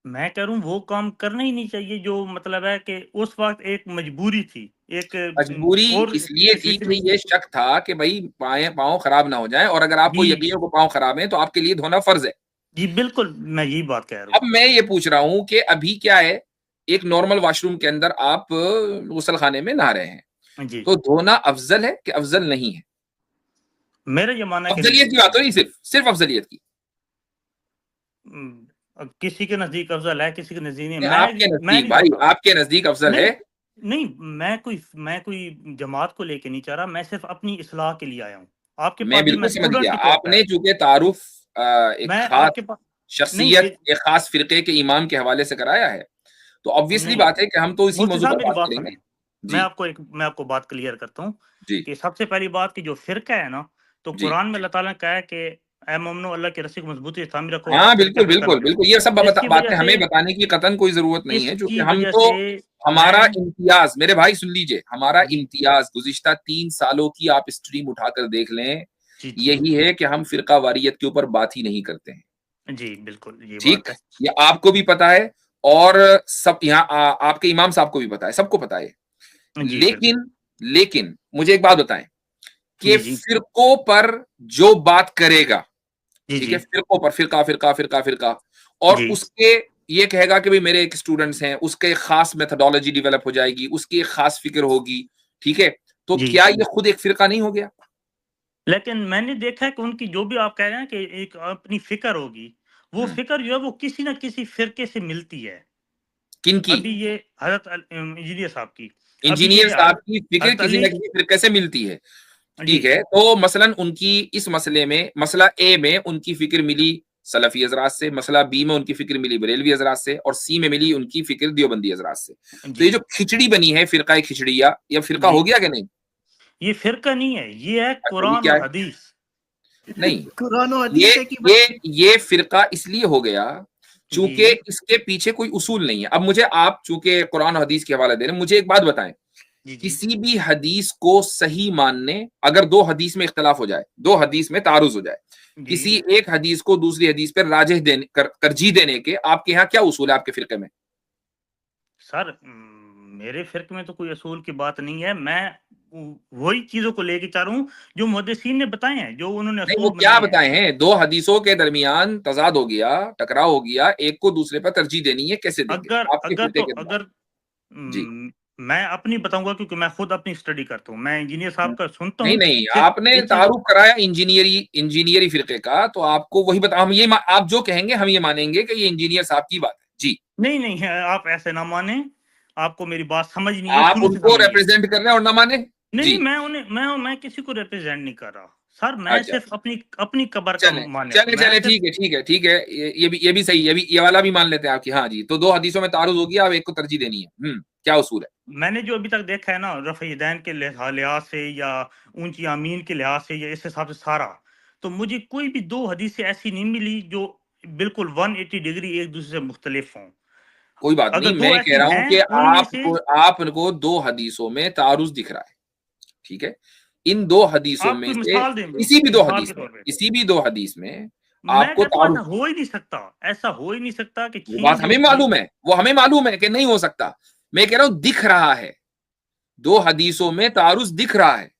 मैं कह रहा हूँ वो काम करना ही नहीं चाहिए, जो मतलब है कि उस वक्त एक मजबूरी थी, एक मजबूरी और इसलिए थी किसी कि ये शक था कि भाई पाँव खराब ना हो जाए, और अगर आपको जी यकीन हो पाँव खराब है तो आपके लिए धोना फर्ज है। जी बिल्कुल, मैं यही बात कह रहा अब हूँ। मैं ये पूछ रहा हूं कि अभी क्या है, एक नॉर्मल वॉशरूम के अंदर आप गुसल खाने में नहा रहे हैं, जी तो धोना अफजल है कि अफजल नहीं है? मेरा ये मानना है कि नहीं अफजलियत की होना बात हो चाहिए। रही, सिर्फ अफजलियत की। अब किसी के नजदीक अफजल है, किसी के नजदीक नहीं, आपके मैं नजदीक नहीं भाई, धोता। आपके नजदीक अफजल है? नहीं नहीं, मैं कोई जमात को लेके नहीं चाह रहा, मैं सिर्फ अपनी इस्लाह के लिए आया हूँ। आपके मैं पास भी बिल्कुल मैं समझ स्टूडेंट गया। के तौर पे आपने आया। चूंकि तारुफ एक मैं खास आपके पास नहीं शख्सियत, एक खास फिरके के इमाम के हवाले से कराया है, तो ऑब्वियसली नहीं बात है कि हम तो इसी मुफ्ती मौजू साहब पर मेरी बात बात करेंगे। सुनिए। जी मैं आपको बात क्लियर करता हूँ जी कि सबसे पहली बात कि जो फिरका है ना, तो जी। कुरान में अल्लाह ताला ने कहा है कि ए मोमिनो अल्लाह की रस्सी को मजबूती से थामे रखो और हाँ फिरके बिल्कुल फरका बिल्कुल न बिल्कुल, करो। ये सब इसकी वजह बातें से हमें बताने की कतन कोई जरूरत नहीं है, क्योंकि इसकी हम वजह तो, से हमारा मैं इम्तियाज, मेरे भाई सुन लीजिए, हमारा जी इम्तियाज गुज़िश्ता 3 सालों की आप स्ट्रीम उठाकर देख लें, जी जी यही है कि हम फिरका वारियत के ऊपर बात ही नहीं करते हैं। जी बिल्कुल ये ठीक, बात है। ये आपको भी पता है, और सब यहाँ आपके इमाम साहब को भी पता है, सबको पता है। जी बिल्कुल। लेकिन लेकिन मुझे एक बात बताएं कि जी जी फिरकों पर जो बात करेगा, जी ठीक जी है, फिरकों पर, फिरका फिरका फिरका फिरका, और जी उसके ये कहेगा कि भाई मेरे एक स्टूडेंट्स हैं, उसके एक खास मेथोडोलॉजी डेवलप हो जाएगी, उसकी एक खास फिक्र होगी, ठीक है, तो जी क्या ये खुद एक फिरका नहीं हो गया? लेकिन मैंने देखा है कि उनकी जो भी आप कह रहे हैं कि एक अपनी फिक्र होगी, वो हम्म, फिक्र जो है वो किसी ना किसी फिरके से मिलती है। किनकी? अभी ये हजरत इंजीनियर साहब की, अभी इंजीनियर ये साहब की फिक्र हजरत किसी अली न किसी फिरके से मिलती है। जी ठीक है, तो मसलन उनकी इस मसले में, मसला ए में उनकी फिक्र मिली सलफी हजरात से, मसला बी में उनकी फिक्र मिली बरेलवी हजरात से, और सी में मिली उनकी फिक्र देवबंदी हजरात से। तो जी ये जो खिचड़ी बनी है, फिरका खिचड़िया, या फिरका जी हो गया कि नहीं? ये फिरका नहीं है, ये है अच्छा, ये कुरान क्या और है? हदीस। नहीं, कुरान और ये हदीस है कि ये फिरका इसलिए हो गया जी चूंकि इसके पीछे कोई उसूल नहीं है। अब मुझे आप चूंकि कुरान और हदीस के हवाले दे रहे हैं, मुझे एक बात बताएं, जी जी किसी भी हदीस को सही मानने, अगर दो हदीस में इख्तलाफ हो जाए, दो हदीस में तारुज हो जाए, जी किसी एक हदीस को दूसरी हदीस पर राजिह देने, तरजीह देने के आपके यहाँ क्या उसूल है, आपके फिरके में? सर मेरे फिरके में तो कोई असूल की बात नहीं है, मैं वही चीजों को लेके चाह रहा हूँ जो मुहद्दिसीन ने बताए हैं, जो उन्होंने नहीं, वो असूल क्या बनाए हैं। बताए हैं? दो हदीसों के दरमियान तजाद हो गया, टकराव हो गया, एक को दूसरे पर तरजीह देनी है, कैसे देंगे अगर आपके अगर फिरके तो के अंदर? अगर जी। मैं अपनी बताऊंगा, क्योंकि मैं खुद अपनी स्टडी करता हूँ, मैं इंजीनियर साहब का सुनता नहीं हूँ नहीं, सिर्फ आपने एक चीज। तारुफ कराया इंजीनियरी फिरके का, तो आपको वही बता, हम ये आप जो कहेंगे हम ये मानेंगे कि ये इंजीनियर साहब की बात है। जी, नहीं नहीं है, आप ऐसे ना माने, आपको मेरी बात समझ नहीं है, आप शुरू से उनको समझिए। रिप्रेजेंट कर रहे हैं और ना माने? नहीं जी, नहीं, मैं किसी को रिप्रेजेंट नहीं कर रहा सर, मैं अच्छा, सिर्फ अपनी अपनी कब्र का चले माने, चले मैं चले, सिर्फ ठीक है ठीक है ठीक है, ये भी सही है, ये वाला भी मान लेते हैं आपकी। हाँ जी, तो दो हदीसों में तारुज होगी, आप एक को तरजीह देनी है। क्या उसूल है? मैंने जो अभी तक देखा है ना, रफ़ीदैन के लिहाज से या ऊंची आमीन के लिहाज से या इस हिसाब से सारा, तो मुझे कोई भी दो हदीसें ऐसी नहीं मिली जो बिल्कुल 180 डिग्री एक दूसरे से मुख्तलिफ हों। कोई बात नहीं, अगर दो मैं कह ऐसी रहा हूं हैं कि उनमें से आपको दो हदीसों में तारुज दिख रहा है, ठीक है, इन दो हदीसों आप में कोई से मिसाल दें, किसी भी दो मिसाल हदीस के में, तौर पे। किसी भी दो हदीस में मैं आपको कहता हूँ ऐसा तारुज, हो ही नहीं सकता, ऐसा हो ही नहीं सकता कि वो बात चीज हमें जो चीज मालूम है, वो हमें मालूम है कि नहीं हो सकता। मैं कह रहा हूं दिख रहा है, दो हदीसों में तारुज दिख रहा है,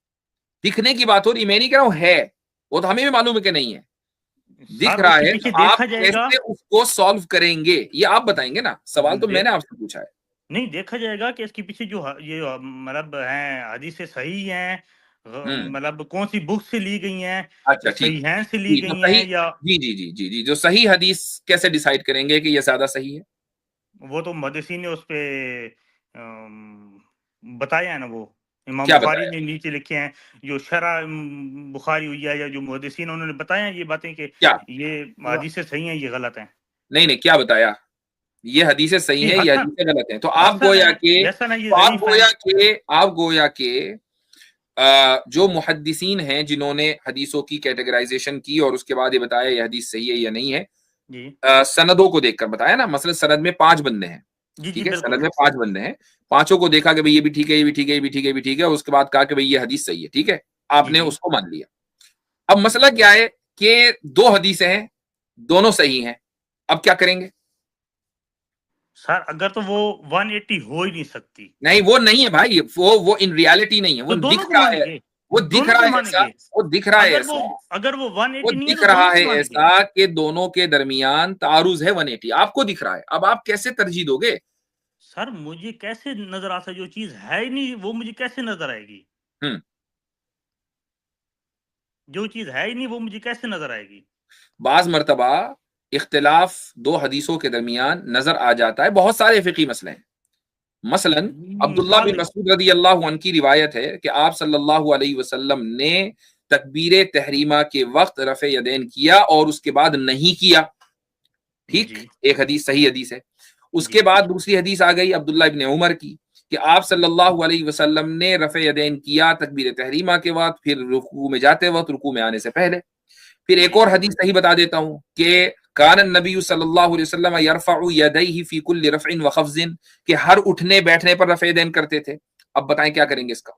दिखने की बात हो रही, मैं नहीं कह रहा हूं है, वो तो हमें भी मालूम है कि नहीं है, दिख सर रहा उसके है, तो पीछे आप देखा जाएगा। कैसे उसको सॉल्व करेंगे ये आप बताएंगे ना, सवाल तो मैंने देख आपसे पूछा है। नहीं देखा जाएगा कि इसके पीछे जो ये मतलब हैं हदीसें सही हैं, हम्म, मतलब कौन सी बुक से ली गई हैं, अच्छा ठीक, सही हैं से ली जी तो गई सही, हैं या जी जी जी जी जी, जो सही हदीस कैसे डिसाइड करेंगे कि ये ज्यादा सही है? वो तो मुहद्दिसीन ने उस पे बताया है ना, वो इमाम क्या बुखारी बताया? ने नीचे लिखे हैं, जो शरह बुखारी हुई है, या जो मुहद्दिसीन उन्होंने बताया ये बातें कि क्या? ये हदीसें सही हैं, ये गलत हैं। नहीं नहीं, क्या बताया? ये हदीसें सही ये हैं, ये हसन हदीसें गलत हैं। तो हसन है, ये हसन है, ये ज़ईफ है। आप गोया के जो मुहद्दिसीन हैं जिन्होंने हदीसों की कैटेगराइजेशन की और उसके बाद ये बताया ये हदीस सही है या नहीं है, जी सनदों को देखकर बताया ना। मसलन सनद में 5 बंदे हैं, जी जी ठीक है, बिल्कुल। सनद में 5 बंदे हैं, पांचों को देखा कि भाई ये भी ठीक है, ये भी ठीक है, ये भी ठीक है, ये भी ठीक है, और उसके बाद कहा कि भाई ये हदीस सही है, ठीक है, आपने जी उसको मान लिया। अब मसला क्या है कि 2 हदीसें हैं, दोनों सही हैं, अब क्या करेंगे? सर, अगर तो वो 180 हो ही नहीं सकती, नहीं, वो नहीं है भाई, वो इन रियलिटी नहीं है, वो तो दोनों दिख को रहा है, मानेंगे, वो दिख दोनों रहा को है ऐसा, मानेंगे। वो दिख रहा है अगर ऐसा, वो वो 180 नहीं है दिख तो रहा दोनों है को मानेंगे। ऐसा कि दोनों के दरमियान तारुज है 180, आपको दिख रहा है, अब आप कैसे तरजीह दोगे? सर, मुझे कैसे नजर आता है, जो चीज है ही नहीं वो मुझे कैसे नजर आएगी? हम्म जो चीज है ही नहीं वो मुझे कैसे नजर आएगी? बाज मर्तबा इख्तिलाफ 2 हदीसों के दरमियान नजर आ जाता है, बहुत सारे फिकी मसले हैं। मसलन अब्दुल्ला मिसाल बिन मसूद रदी अल्लाह अन्हु की रिवायत है कि आप सल्लल्लाहु अलैहि वसल्लम ने तकबीर तहरीमा के वक्त रफ़े यदैन किया और उसके बाद नहीं किया, ठीक, जी एक हदीस सही हदीस है। उसके जी बाद दूसरी हदीस आ गई अब्दुल्ला इब्न उमर की कि आप सल्लल्लाहु अलैहि वसल्लम ने रफ़े यदैन किया तकबीर तहरीमा के वक्त, फिर रुकू में जाते वक्त, रुकू में आने से पहले। फिर एक जी और हदीस सही बता देता हूं कि कान नबी सल्लल्लाहु अलैहि वसल्लम यरफउ यदैहि फी कुल्लि रफ़इन व खफ्ज़िन, कि हर उठने बैठने पर रफ़े यदैन करते थे। अब बताएं क्या करेंगे इसका?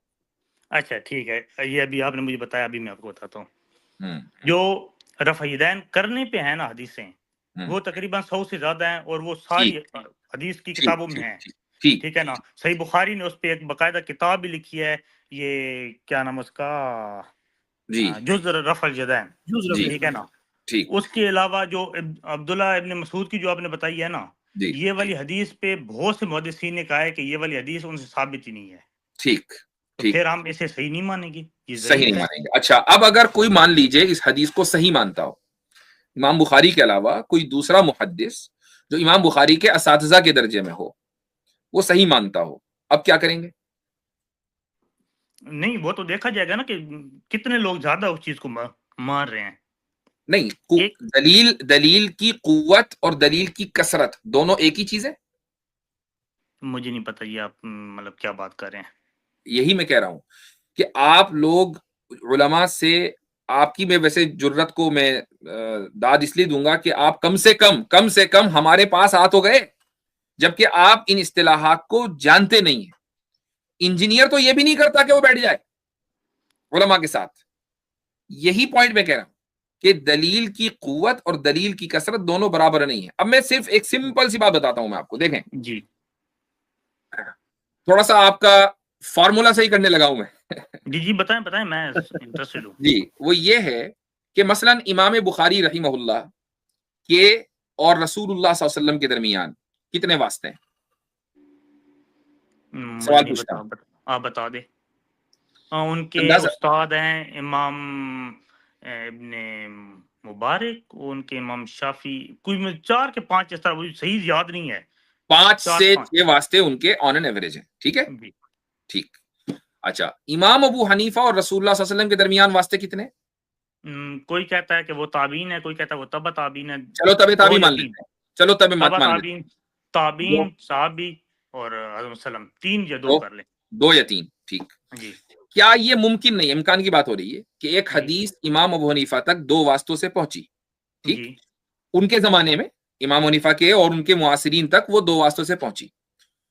अच्छा ठीक है, ये अभी आपने मुझे बताया, अभी मैं आपको बताता हूँ। हम्म जो रफ़ीदैन करने पे है ना हदीसें, हम्म, वो तकरीबन 100 से ज्यादा हैं, और वो सारी ठीक हदीस की ठीक किताबों में ठीक हैं। ठीक ठीक ठीक है ना, सही बुखारी ने उस पे एक बाकायदा किताब भी लिखी है, ये क्या नाम है उसका, जी जुज़ रफ़अल यदैन। जूस जी रफी ठीक है ना, ठीक उसके अलावा जो अब्दुल्ला इब्न मसूद की जो आपने बताई है ना, जी ये वाली हदीस पे बहुत से मुहद्दिसीन ने कहा है कि ये वाली हदीस उनसे साबित ही नहीं है, ठीक तो ठीक, फिर हम इसे सही नहीं मानेंगे, ये सही नहीं ज़ईफ है। मानेंगे। अच्छा, अब अगर कोई मान लीजिए इस हदीस को सही मानता हो, इमाम बुखारी के अलावा कोई दूसरा मुहद्दिस जो इमाम बुखारी के असातिज़ा के दर्जे में हो, वो सही मानता हो, अब क्या करेंगे? नहीं, वो तो देखा जाएगा ना कि कितने लोग ज्यादा उस चीज को मान रहे हैं। नहीं, एक दलील दलील की कुव्वत और दलील की कसरत दोनों एक ही चीज है? मुझे नहीं पता ये आप मतलब क्या बात कर रहे हैं। यही मैं कह रहा हूं कि आप लोग उलमा से, आपकी मैं वैसे जुर्रत को मैं दाद इसलिए दूंगा कि आप कम से कम हमारे पास आ तो गए, जबकि आप इन इस्तिलाहात को जानते नहीं हैं। इंजीनियर तो ये भी नहीं करता कि वो बैठ जाए उलमा के साथ। यही पॉइंट मैं कह रहा हूं कि दलील की कुव्वत और दलील की कसरत दोनों बराबर नहीं है। अब मैं सिर्फ एक सिंपल सी बात बताता हूं मैं आपको, देखें, जी थोड़ा सा आपका फॉर्मूला सही करने लगा हूं मैं। जी जी बताएं बताएं, मैं इंटरेस्टेड हूँ। जी, वो ये है कि मसलन इमाम बुखारी रहीमहुल्लाह के और रसूलुल्लाह सल्लल्लाहु अलैहि वसल्लम के दरमियान कितने वास्ते हैं? मुझे सवाल नहीं पूछता पता, हूं, आप बता दे। उनके अंदाजा। उस्ताद हैं इमाम इब्ने मुबारक, उनके इमाम शाफी, कोई 4 के 5, इस तरह मुझे सही याद नहीं है। 5 4 से 5 6 वास्ते उनके ऑन एन एवरेज है, ठीक है? जी। ठीक। अच्छा, इमाम अबू हनीफा और रसूलुल्लाह सल्लल्लाहु अलैहि वसल्लम के दरमियान वास्ते कितने? कोई कहता है कि वो ताबीन है, कोई कहता है वो तबा ताबीन है। चलो तबे 2 ताबी या मान 3, लेते हैं, चलो तबे मत तबा मान लेते ताबीन, हैं। ताबीन, साहबी और हज़रत सल्लम, 3 या 2 दो कर ले। 2 या 3, ठीक। जी क्या ये मुमकिन नहीं, इम्कान की बात हो रही है कि एक जी हदीस इमाम अबू हनीफा तक 2 वास्तों से पहुंची, ठीक, जी उनके जमाने में इमाम हनीफा के और उनके मुआसिरीन तक वो 2 वास्तों से पहुंची।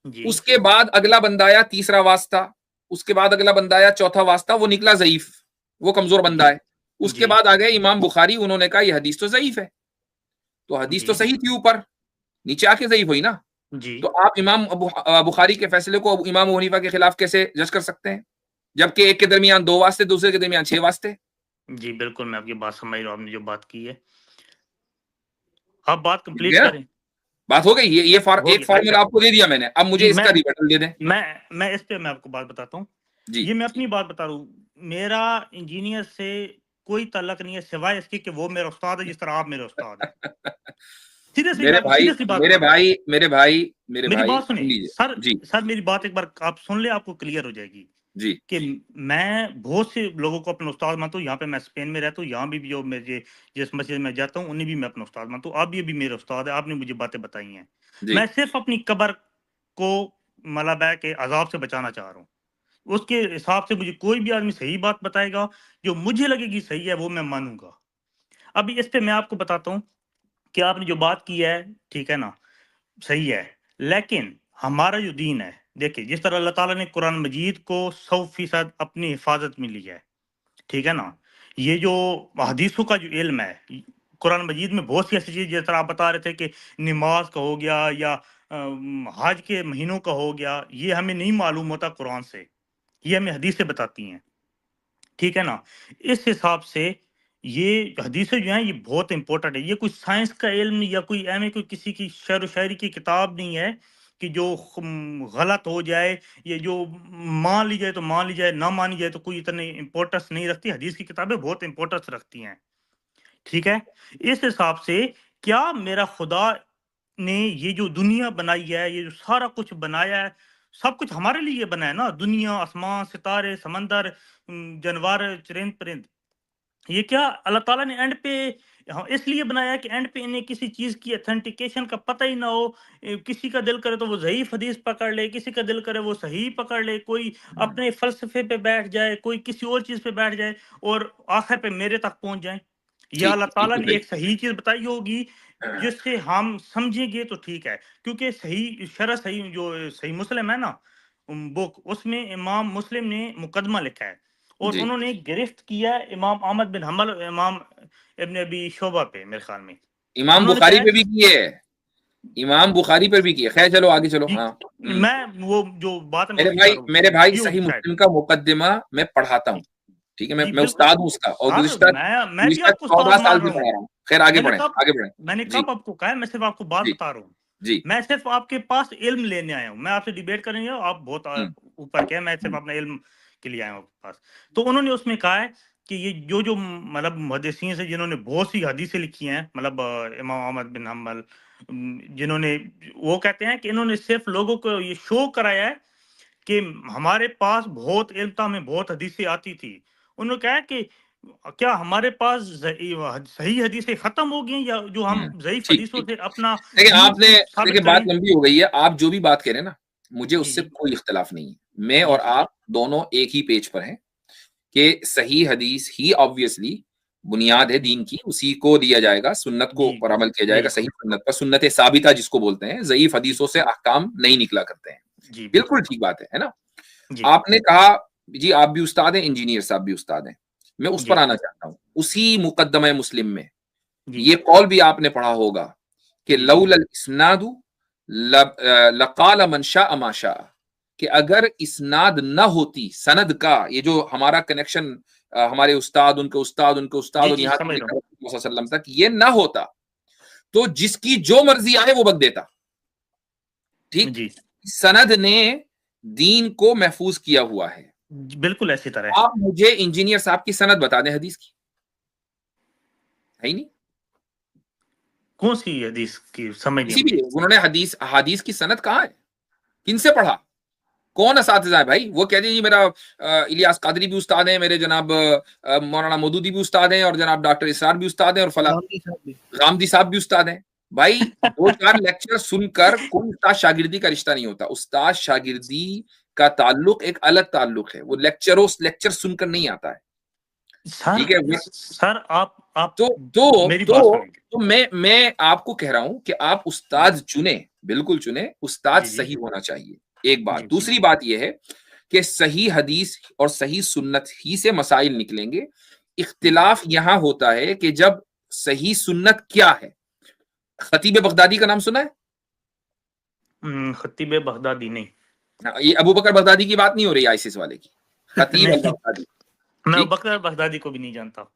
जी उसके बाद अगला बंदा आया, तीसरा वास्ता, उसके बाद अगला बंदा आया, चौथा वास्ता, वो निकला ज़ईफ, वो कमजोर बंदा जी है। उसके जी बाद आ गए इमाम बुखारी, उन्होंने कहा ये हदीस तो ज़ईफ है, तो हदीस तो जी सही थी ऊपर, नीचे आके ज़ईफ हुई ना। जी तो आप बुखारी के फैसले को इमाम अबू हनीफा के खिलाफ कैसे जज कर सकते हैं, जबकि एक के दरमियान 2 वास्ते, दूसरे के दरमियान 6 वास्ते? जी बिल्कुल, मैं आपकी बात समझ रहा हूँ, आपने जो बात की है। आप बात मिल कंप्लीट गया? करें। बात हो गई। हो एक गया। अच्छा फार्मूला आपको दे दिया मैंने, अब मुझे जी, इसका रिबटल दे दें। मैं इस पे मैं आपको बात बताता हूँ। जी ये मैं अपनी बात बता रहा हूँ। मेरा इंजीनियर से कोई ताल्लुक नहीं है, सिवाय इसके कि वो मेरा उस्ताद है, जिस तरह आप मेरे उस्ताद हैं। सीरियसली, मैं आपको सीरियसली बात बता रहा हूँ। मेरे भाई मेरे मेरी भाई बात सुन सुनिए लीजिए सर, जी सर मेरी बात एक बार आप सुन ले, आपको क्लियर हो जाएगी जी कि मैं बहुत से लोगों को अपना उस्ताद मानता हूँ। यहाँ पे मैं स्पेन में रहता हूँ, यहाँ भी जो मुझे जिस मस्जिद में जाता हूँ उन्हें भी मैं अपना उस्ताद मानता हूँ। आप ये भी मेरे उस्ताद है, आपने मुझे बातें बताई हैं। जी मैं सिर्फ अपनी कब्र को मतलब है कि अजाब से बचाना चाह रहा हूँ। उसके हिसाब से मुझे कोई भी आदमी सही बात बताएगा जो मुझे लगेगी सही है, वो मैं मानूंगा। अभी इस पे मैं आपको बताता हूँ कि आपने जो बात की है, ठीक है ना, सही है, लेकिन हमारा जो दीन है, देखिए जिस तरह अल्लाह ताला ने कुरान मजीद को 100% अपनी हिफाजत में लिया है, ठीक है ना, ये जो हदीसों का जो इल्म है, कुरान मजीद में बहुत सी ऐसी चीज़, जिस तरह आप बता रहे थे कि नमाज का हो गया या हज के महीनों का हो गया, ये हमें नहीं मालूम होता कुरान से, ये हमें हदीसें बताती हैं, ठीक है ना। इस हिसाब से ये हदीसें जो हैं ये बहुत इंपॉर्टेंट है। ये कोई साइंस का इल्म या कोई एम कोई किसी की शेर व शायरी की किताब नहीं है कि जो गलत हो जाए, ये जो मान ली जाए तो मान ली जाए, ना मानी जाए तो कोई इतनी इंपॉर्टेंस नहीं रखती। हदीस की किताबें बहुत इंपॉर्टेंस रखती हैं, ठीक है। इस हिसाब से क्या मेरा खुदा ने ये जो दुनिया बनाई है, ये जो सारा कुछ बनाया है, सब कुछ हमारे लिए बना है ना, दुनिया, आसमान, सितारे, समंदर, जानवर, चरिंद परिंद, ये क्या अल्लाह ताला ने एंड पे इसलिए बनाया है कि एंड पे इन्हें किसी चीज की अथेंटिकेशन का पता ही ना हो। किसी का दिल करे तो वो ज़ईफ हदीस पकड़ ले, किसी का दिल करे वो सही पकड़ ले, कोई अपने फलसफे पे बैठ जाए, कोई किसी और चीज पे बैठ जाए और आखिर पे मेरे तक पहुंच जाए। या ठीक अल्लाह ताला बिल्कुल ने सही एक सही चीज बताई होगी जिससे हम समझेंगे तो ठीक है, क्योंकि सही शरह सही जो सही मुस्लिम है ना बुक, उसमें इमाम मुस्लिम ने मुकदमा लिखा है और जी उन्होंने गिरफ्त किया इमाम अहमद बिन हम्बल और इमाम इब्न अबी शोबा पे, मेरे ख्याल में इमाम उन्होंने बुखारी क्या पे भी किए है, इमाम बुखारी पर भी किए। खैर चलो आगे चलो। हाँ मैं वो जो बात मैं उसकी कर रहा हूँ मेरे भाई ये सही होगी शायद। मुस्लिम का मुकद्दमा मैं पढ़ाता हूँ, ठीक है। जी मैं बिल्कुल उस्ताद हूँ उसका, और सर, गुज़िश्ता मैं भी गुज़िश्ता आपको उस्ताद 14 साल मान से रहा पढ़ा हूँ। रहा हूँ। खैर आगे बढ़ें आगे बढ़ें। मैंने जी कब आपको कहा है, मैं सिर्फ आपको बात जी बता रहा हूँ। जी मैं सिर्फ आपके पास इल्म लेने आया हूँ, मैं आपसे डिबेट करेंगे, आप बहुत हम्म, ऊपर के हैं, मैं सिर्फ अपना इल्म के लिए आया हूँ आपके पास। तो उन्होंने उसमें कहा है कि ये जो जो मतलब मुहद्दिसीन से जिन्होंने बहुत सी हदीसें लिखी हैं, मतलब इमाम अहमद बिन हम्बल, जिन्होंने, वो कहते हैं कि इन्होंने सिर्फ लोगों को ये शो कराया है कि हमारे पास बहुत इल्म था, हमें बहुत हदीसें आती थी। उन्होंने कहा कि क्या हमारे पास सही हदीसें खत्म हो गई या जो हम ज़ईफ ठीक हदीसों ठीक। से अपना देखिए दीन आपने, साबित देखिए बात करें? लंबी हो गई है। आप जो भी बात कह रहे हैं ना, मुझे जी उससे जी कोई इख्तलाफ नहीं है। मैं जी और जी आप दोनों एक ही पेज पर हैं कि सही हदीस ही ऑब्वियसली बुनियाद है दीन की, उसी को दिया जाएगा, सुन्नत को जी पर अमल किया जी जाएगा, सही सुन्नत पर, सुन्नत साबिता जिसको बोलते हैं। ज़ईफ हदीसों से अहकाम नहीं निकला करते हैं। जी बिल्कुल बिल्कुल ठीक बात है ना। जी आपने कहा जी आप भी उस्ताद हैं, इंजीनियर साहब भी उस्ताद हैं, मैं उस पर जी आना चाहता हूं। उसी मुकद्दमा मुस्लिम में जी ये कौल भी आपने पढ़ा होगा कि जी जी लौलल इस्नादु लकाल मन शाअ मा शाअ, कि अगर इस्नाद न होती, सनद का ये जो हमारा कनेक्शन, हमारे उस्ताद उनके उस्ताद उनके उस्ताद जी और जी यहाँ समझ रहा वसल्लम तक ये ना होता तो जिसकी जो मर्जी आए वो बक देता। हूँ। ठीक, जी सनद ने दीन को महफूज किया हुआ है। बिल्कुल ऐसी तरह। आप मुझे इंजीनियर साहब की सनद बता दें हदीस की, है ही नहीं। कौन सी हदीस की, समझ नहीं किसी भी, मुझे। उन्होंने हदीस हदीस की सनद कहाँ है, किनसे पढ़ा, कौन असातिज़ा है भाई। वो कहते हैं जी मेरा इलियास कादरी भी उस्ताद है, मेरे जनाब मौलाना मौदूदी भी उस्ताद हैं, और जनाब डॉक्टर इसरार भी उस्ताद हैं, और फला गांधी साहब भी। गामदी साहब भी उस्ताद हैं। भाई 2-4 लेक्चर सुनकर कोई उस्ताद शागिर्दी का रिश्ता नहीं होता। उस्ताद शागिर्दी का ताल्लुक एक अलग ताल्लुक है, वो लेक्चर सुनकर नहीं आता है। सर ठीक है। सर आप तो तो मेरी बात तो सुनेंगे। तो मैं आपको कह रहा हूं कि आप उस्ताद चुने, बिल्कुल चुने, उस्ताद जी जी सही होना चाहिए। एक बात। जी जी दूसरी बात यह है कि सही हदीस और सही सुन्नत ही से मसाइल निकलेंगे। इख्तिलाफ यहां होता है कि जब सही सुन्नत क्या है। खतीब बगदादी का नाम सुना है? खतीब बगदादी नहीं। हाँ, ये अबू बकर बगदादी की बात नहीं हो रही, आईसिस वाले की। खतीब अल नहीं, बगदादी। मैं ठीक, बकर बगदादी को भी नहीं जानता।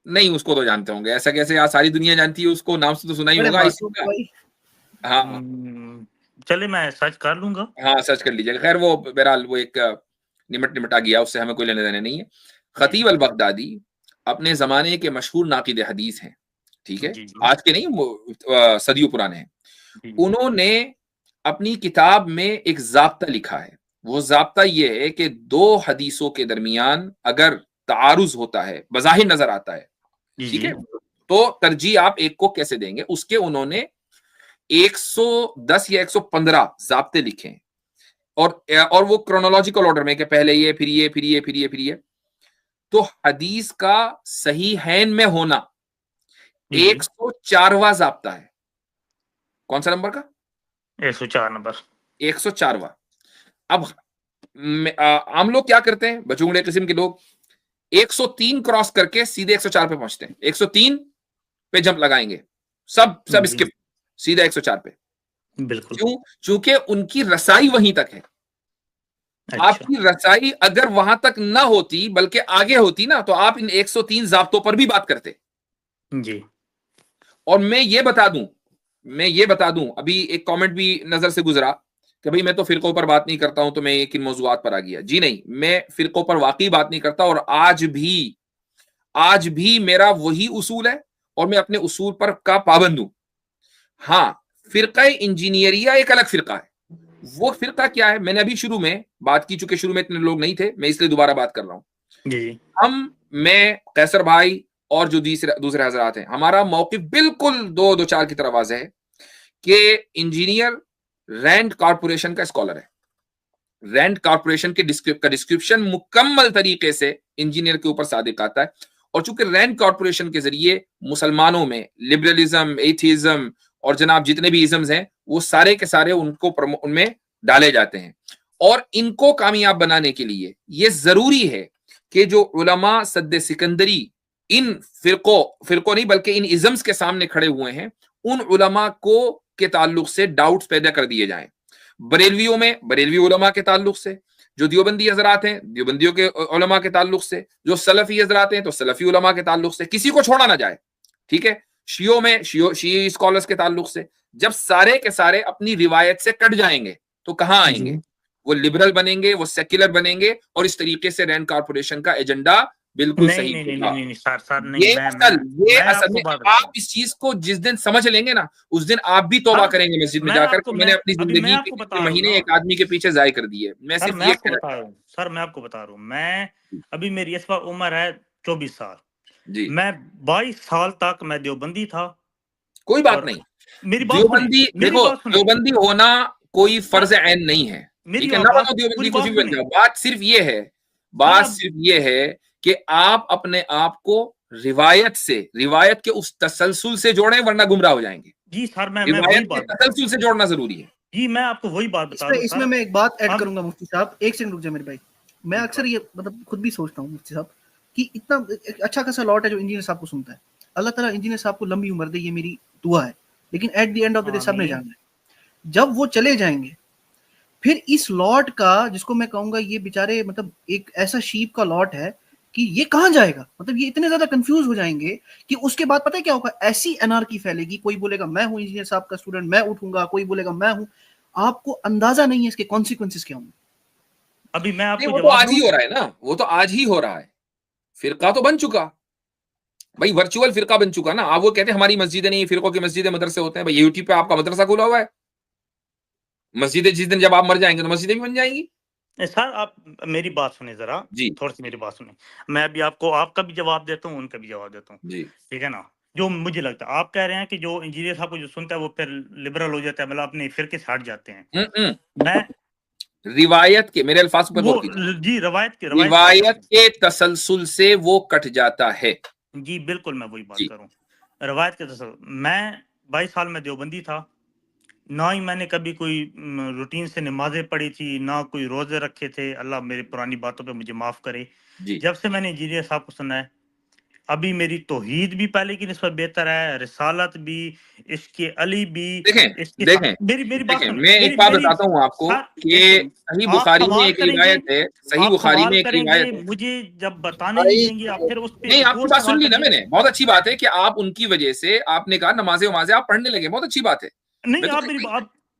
नहीं उसको तो जानते होंगे, ऐसा कैसे यार, सारी दुनिया जानती है उसको, नाम से तो सुना ही बड़े होगा आईसिस मासूम है का। भाई। हाँ चले मैं सर्च कर लूंगा। हाँ सर्च कर लीजिएगा। खैर वो बहरहाल वो एक निमटा गया, उससे हमें कोई लेने देने नहीं है। खतीब अल बगदादी अपने जमाने के मशहूर नाकिद हदीस हैं, ठीक है, जी जी आज के नहीं, सदियों पुराने हैं। जी उन्होंने अपनी किताब में एक ज़ाब्ता लिखा है। वो ज़ाब्ता ये है कि 2 हदीसों के दरमियान अगर तारुज़ होता है, बज़ाहिर नज़र आता है, जी ठीक जी है? तो तरजीह आप एक को कैसे देंगे? उसके उन्होंने 110 या 115 ज़ाब्ते लिखे हैं और वो क्रोनोलॉजिकल ऑर्डर में कि पहले ये, फिर ये, फिर ये, फिर ये, फिर ये। तो हदीस का सहीहैन में होना जी जी 104वां ज़ाब्ता है। कौन सा नंबर का? 104 नंबर। 104वां। अब आम लोग क्या करते हैं, बचूंगड़े किस्म के लोग 103 क्रॉस करके सीधे 104 पे पहुंचते हैं। 103 पे जंप लगाएंगे, सब जी स्किप, सीधा 104 पे। बिल्कुल। क्यों? चूंकि उनकी रसाई वहीं तक है। अच्छा आपकी रसाई अगर वहां तक ना होती बल्कि आगे होती ना, तो आप इन 103 ज़ाब्तों पर भी बात करते। जी और मैं ये बता दूं, अभी एक कमेंट भी नजर से गुजरा कि भाई मैं तो फिरकों पर बात नहीं करता हूं, तो मैं किन मौजूआत पर आ गया। जी नहीं, मैं फिरकों पर वाकई बात नहीं करता, और आज भी मेरा वही उसूल है और मैं अपने उसूल पर का पाबंद हूं। हाँ, फिरका इंजीनियरिया एक अलग फिरका है। वो फिरका क्या है, मैंने अभी शुरू में बात की, चूंकि शुरू में इतने लोग नहीं थे, मैं इसलिए दोबारा बात कर रहा हूं। जी जी मैं कैसर भाई और जो दूसरे हजरात हैं, हमारा मौक़िफ़ बिल्कुल 2-4 की तरफ वाज़ेह है कि इंजीनियर रैंड कॉर्पोरेशन का स्कॉलर है। रैंड कॉर्पोरेशन के डिस्क्रिप्शन मुकम्मल तरीके से इंजीनियर के ऊपर सादिक आता है, और चूंकि रैंड कॉर्पोरेशन के जरिए मुसलमानों में लिबरलिज्म, एथिज्म और जनाब जितने भी इज़म्स हैं, वो सारे के सारे उनमें डाले जाते हैं। और इनको कामयाब बनाने के लिए ये जरूरी है कि जो उलमा सद्दे सिकंदरी इन फिरकों नहीं बल्कि इन इज़म्स के सामने खड़े हुए हैं, उन उलमा को के ताल्लुक से डाउट्स पैदा कर दिए जाएं। बरेलवियों में बरेलवी उलमा के ताल्लुक से, जो दियोबंदी हजरात हैं दियोबंदियों के उलमा के ताल्लुक से, जो सलफी हजरात हैं तो सलफी उलमा के ताल्लुक से, किसी को छोड़ा ना जाए, ठीक है? शियों में शी स्कॉलर्स के ताल्लुक से। जब सारे के सारे अपनी रिवायत से कट जाएंगे तो कहां आएंगे? वो लिबरल बनेंगे, वो सेक्युलर बनेंगे, और इस तरीके से रैंड कॉर्पोरेशन का एजेंडा बिल्कुल सही होगा। सर नहीं, ये मैं असल में आपको आप इस चीज को जिस दिन समझ लेंगे ना, उस दिन आप भी तौबा हाँ, करेंगे मस्जिद में मैं जाकर आपको कि मैंने अपनी अभी मैं जिंदगी आपको के बता रहा हूँ महीने ना। एक आदमी के पीछे जाया कर दिए। मैं सर सिर्फ मैं ये आपको कह बता रहा रहा हूँ, सर मैं आपको बता रहा हूँ, मैं अभी मेरी इस वक्त उम्र है 24 साल। जी, मैं 22 साल तक मैं देवबंदी था। कोई बात और नहीं। मेरी बात सुने, देवबंदी मेरी देखो, बात सुने देवबंदी होना कोई फर्ज सर, ऐन नहीं है, मेरी ठीक है? ना बात बनो देवबंदी, पूरी कुछ बात भी बन सुने जाओ। बात सिर्फ ये है, बात सिर्फ ये है कि आप अपने आप को रिवायत के उस तसलसल से जोड़ें, वरना गुमराह हो जाएंगे। जी सर मैं वही रिवायत के बात बता रहा हूँ। तसलसल से जोड़ना जरूरी है। जी मैं आपको वही बात बता रहा हूँ इसमें सर। मैं एक बात ऐड हम करूंगा मुफ्ती साहब, एक सेकंड रुक जाए मेरे भाई। मैं अक्सर ये मतलब खुद भी सोचता हूँ मुफ्ती साहब कि इतना एक अच्छा खासा लॉट है जो इंजीनियर साहब को सुनता है। अल्लाह ताला इंजीनियर साहब को लंबी उम्र दे, ये मेरी दुआ है। लेकिन at the end of the day सबने जाना है, जब वो चले जाएंगे फिर इस लॉट का, जिसको मैं कहूंगा ये बेचारे मतलब एक ऐसा शीप का लॉट है कि ये कहां जाएगा। मतलब ये इतने ज्यादा कंफ्यूज हो जाएंगे कि उसके बाद पता है क्या होगा, ऐसी एनार्की फैलेगी। कोई बोलेगा मैं हूं इंजीनियर साहब का स्टूडेंट, मैं उठूंगा, कोई बोलेगा मैं हूं। आपको अंदाजा नहीं है इसके कॉन्सिक्वेंसेस क्या होंगे। अभी मैं नहीं, आपको वो तो जवाब आज ही दूं। हो रहा है ना, वो तो आज ही हो रहा है। फिरका तो बन चुका भाई, वर्चुअल फिरका बन चुका ना। आप वो कहते हैं हमारी मस्जिदें नहीं, फिरकों की मस्जिदें मदरसे होते हैं। भाई यूट्यूब पे आपका मदरसा खुला हुआ है। मस्जिदें जिस दिन जब आप मर जाएंगे तो मस्जिदें भी बन जाएंगी। सर आप मेरी बात सुने जरा, जी थोड़ी सी मेरी बात सुने। मैं अभी आपको आपका भी जवाब देता हूँ, उनका भी जवाब देता हूँ, जी ठीक है ना? जो मुझे लगता है आप कह रहे हैं कि जो इंजीनियर साहब को जो सुनता है वो फिर लिबरल हो जाता है, मतलब अपने फिरके से हट जाते हैं। मैं रिवायत के, मेरे अल्फाज पर वो गौर कीजिए, जी रवायत रिवायत के तसलसल से वो कट जाता है। जी बिल्कुल मैं वही बात जी करूँ, रवायत के तसल्सल। मैं 22 साल में देवबंदी था, ना ही मैंने कभी कोई रूटीन से नमाजें पढ़ी थी, ना कोई रोजे रखे थे। अल्लाह मेरी पुरानी बातों पे मुझे माफ करे। जी जब से मैंने इंजीनियर साहब को सुना है, अभी मेरी तौहीद भी पहले की निस्बत बेहतर है, रिसालत भी, इसके अली भी, इसके देखें मेरी मेरी बात देखें, सुने, मैं मेरी एक बात मेरी बताता हूँ आपको सर कि एक सेकंड। सही आप बुखारी में सवाल एक करेंगे, रिवायत है, सही आप बुखारी सवाल में एक करेंगे, रिवायत है। मुझे जब बताने नहीं देंगे आप फिर उस पे नहीं, एक आपकी और बात सुन सवाल ली ना करेंगे। मैंने, बहुत अच्छी बात है कि आप उनकी वजह से आपने कहा नमाजें वमाजें आप पढ़ने लगे, बहुत अच्छी बात है। नहीं मैं तो आप मेरी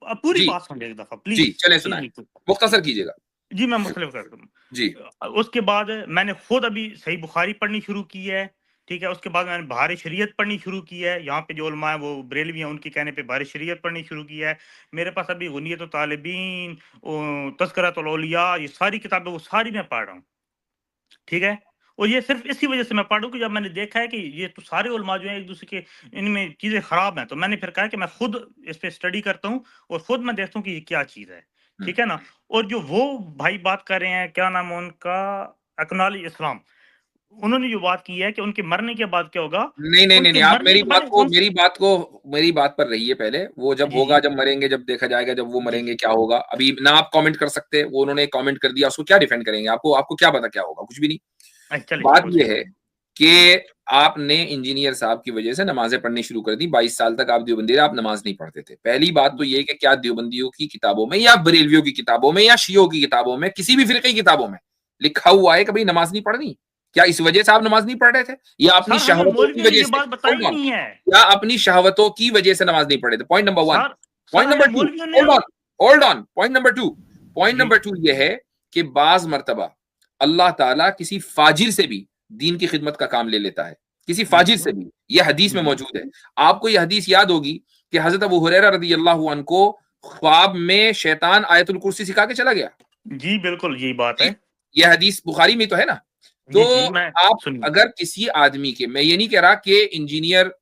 आप पूरी जी बात सुनिए एक दफा जी, प्लीज। चले जी सुनाए, बिल्कुल। मुख्तसर कीजिएगा। जी मैं मुख्तलिफ कर दूँ। जी उसके बाद मैंने खुद अभी सही बुखारी पढ़नी शुरू की है, ठीक है। उसके बाद मैंने बाहर शरीयत पढ़नी शुरू की है। यहाँ पे जो उलमा है वो बरेलवी हैं, उनके कहने पे बाहर शरीयत पढ़नी शुरू की है। मेरे पास अभी गुनियत तालिबीन, तज़किरतुल औलिया, ये सारी किताबें वो सारी मैं पढ़ रहा हूँ, ठीक है। और ये सिर्फ इसी वजह से मैं पढ़ रहा हूँ कि जब मैंने देखा है कि ये तो सारे उलमा जो हैं एक दूसरे के इनमें चीजें खराब हैं, तो मैंने फिर कहा कि मैं खुद इस पे स्टडी करता हूँ और खुद मैं देखता हूँ कि ये क्या चीज है, ठीक है ना। और जो वो भाई बात कर रहे हैं, क्या नाम है उनका, अकनाली इस्लाम, उन्होंने जो बात की है कि उनके मरने के बाद क्या होगा। नहीं नहीं नहीं उनके नहीं, आप मरने के बाद मेरी बात पर रहिए पहले। वो जब जी होगा, जी जब मरेंगे, जब देखा जाएगा, जब वो जी मरेंगे क्या होगा, अभी ना आप कमेंट कर सकते। वो उन्होंने कमेंट कर दिया, उसको क्या डिफेंड करेंगे? आपको आपको क्या पता क्या होगा? कुछ भी नहीं। अच्छा, चलिए बात बिल्कुल ये सही। है कि आपने इंजीनियर साहब की वजह से नमाजें पढ़नी शुरू कर दी। 22 साल तक आप देवबंदी रहे, आप नमाज नहीं पढ़ते थे। पहली बात तो ये कि क्या देवबंदियों की किताबों में या बरेलवियों की किताबों में या शियों की किताबों में, किसी भी फिरके की किताबों में लिखा हुआ है कभी नमाज नहीं पढ़नी? क्या इस वजह से आप नमाज नहीं पढ़ रहे थे, या अपनी सर हमें शहवतों की मौलवियों ने वजह ये से? बात बताई नहीं है या अपनी शहवतों की वजह से नमाज नहीं पढ़े थे? Point number 1। Sir. Sir point हमें नंबर 2, मौलवियों ने होल्ड ऑन। पॉइंट नंबर 2, जी ये है कि बाज मर्तबा अल्लाह ताला किसी फाजिर से भी दीन की खिदमत का काम ले लेता है, किसी फाजिर से भी। यह हदीस में मौजूद है। आपको यह हदीस याद होगी कि हजरत अबू हुरैरा रज़ियल्लाहु अन्हु को ख्वाब में शैतान आयतुल कुर्सी सिखा के चला गया। जी बिल्कुल यही बात है। यह हदीस बुखारी में तो है ना। तो जी जी मैं आप सुनिए। अगर किसी आदमी के, मैं ये नहीं कह रहा कि इंजीनियर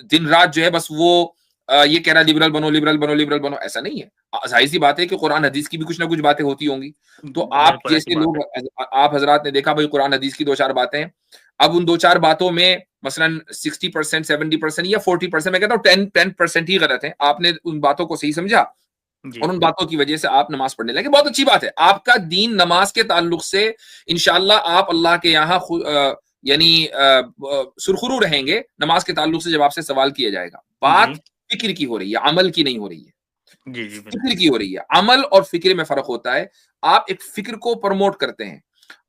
दिन रात जो है बस वो ये कह रहा लिबरल बनो, लिबरल बनो, लिबरल बनो, ऐसा नहीं है। जाहिर सी बात है कि कुरान हदीस की भी कुछ ना कुछ बातें होती होंगी। तो आप बिल्कुल ऐसी जैसे बात लोग, है। आप हजरात ने देखा भाई कुरान हदीस की 2-4 बातें हैं। अब उन 2-4 बातों में मसलन 60%, 70% या 40%, मैं कहता हूँ 10% ही गलत है। आपने उन बातों को सही समझा जी और उन बातों की वजह से आप नमाज पढ़ने लगे, बहुत अच्छी बात है। आपका दीन नमाज के ताल्लुक से इंशाअल्लाह आप अल्लाह के यहाँ यानी सुरखुरू रहेंगे नमाज के ताल्लुक से जब आपसे सवाल किया जाएगा। बात जी फिक्र की हो रही है, अमल की नहीं हो रही है। जी जी फिक्र बिल्कुल। की हो रही है। अमल और फिक्र में फर्क होता है। आप एक फिक्र को प्रमोट करते हैं,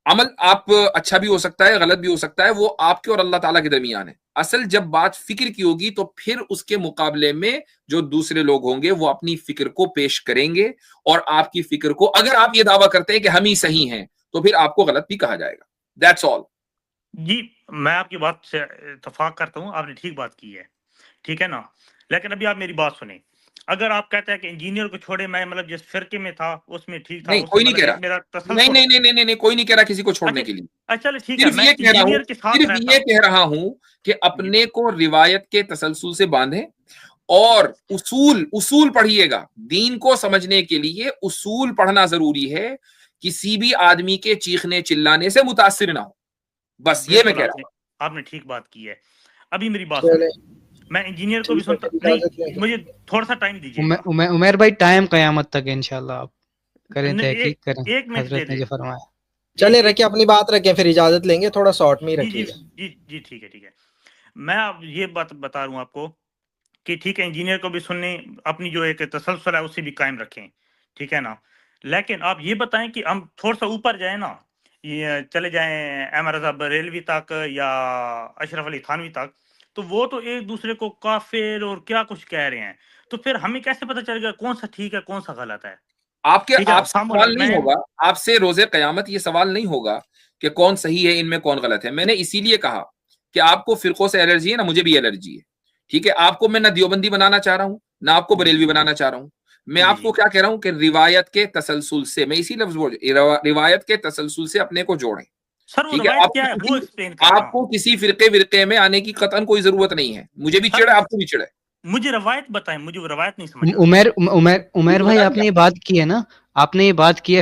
अमल आप अच्छा भी हो सकता है, गलत भी हो सकता है, वो आपके और अल्लाह ताला के दरमियान है। असल जब बात फिक्र की होगी तो फिर उसके मुकाबले में जो दूसरे लोग होंगे वो अपनी फिक्र को पेश करेंगे, और आपकी फिक्र को अगर आप ये दावा करते हैं कि हम ही सही हैं तो फिर आपको गलत भी कहा जाएगा। That's all. जी मैं आपकी बात से इत्तेफाक करता हूँ, आपने ठीक बात की है, ठीक है ना। लेकिन अभी आप मेरी बात सुने। अगर आप कहते हैं कि इंजीनियर को छोड़े, मैं मतलब जिस फिरके में था उसमें ठीक था, नहीं, उस कोई नहीं मतलब कह एक मेरा रहा। नहीं तसल्सुल। नहीं नहीं नहीं नहीं, कोई नहीं कह रहा किसी को छोड़ने अच्छा के लिए। अच्छा चलिए ठीक है, सिर्फ मैं ये कह रहा हूं, इंजीनियर के साथ सिर्फ रहता ये हूँ। कह रहा हूं कि जी अपने को रिवायत के तसलसल से बांधें और उसूल उसूल पढ़िएगा। दीन को समझने के लिए उसूल पढ़ना जरूरी है। किसी भी आदमी के चीखने चिल्लाने से मुतासिर ना हो, बस ये मैं बिल्कुल कह रहा आपने आपने ठीक बात की है। अभी मेरी बात चले सुने। मैं इंजीनियर को भी ठीक है, सुनता फिर नहीं, इजाजत लेंगे। मुझे थोड़ा सा टाइम दीजिएगा। उमेर भाई टाइम कयामत तक है इंशाल्लाह, आप करें नहीं, तहकीक करें एक मिनट दे हजरत ने दे। जो फरमाया। चले रखिए, अपनी बात रखें, फिर इजाजत लेंगे, थोड़ा शॉर्ट में ही जी जी रखिएगा। जी जी ठीक है ठीक है। मैं अब ये बात बता रहा हूँ आपको कि ठीक है, इंजीनियर को भी सुनने, अपनी जो एक तसलसल है उसे भी कायम रखें, ठीक है ना। लेकिन आप ये बताएं कि हम थोड़ा सा ऊपर जाए ना, ये चले जाएं अहमद रजा बरेलवी तक या अशरफ अली थानवी तक, तो वो तो एक दूसरे को काफिर और क्या कुछ कह रहे हैं। तो फिर हमें कैसे पता चलेगा कौन सा ठीक है कौन सा गलत है? आपके ठीक है ना, आपसे सवाल नहीं मैं होगा, आपसे रोजे कयामत ये सवाल नहीं होगा कि कौन सही है, इनमें कौन गलत है। मैंने इसीलिए कहा कि आपको फिरकों से एलर्जी है ना, मुझे भी एलर्जी है। ठीक है, आपको मैं ना देवबंदी बनाना चाह रहा हूं ना आपको जी बरेलवी बनाना चाह रहा हूं। मैं जी आपको जी क्या कह रहा हूं कि रिवायत के तसलसल से, मैं इसी लफ्ज बोल, रिवायत के तसलसल से अपने को जोड़ें। सर वो ठीक है, रवायत क्या है वो एक्सप्लेन करना। आपको किसी फिरके विरके में आने की कतन कोई जरूरत नहीं है। मुझे भी सर चिढ़ है, आपको भी चिढ़ है। मुझे रवायत बताएं, मुझे वो रवायत नहीं समझ आ रही। उमेर भाई बता आपने दिया। ये बात की है ना, आपने ये बात की है,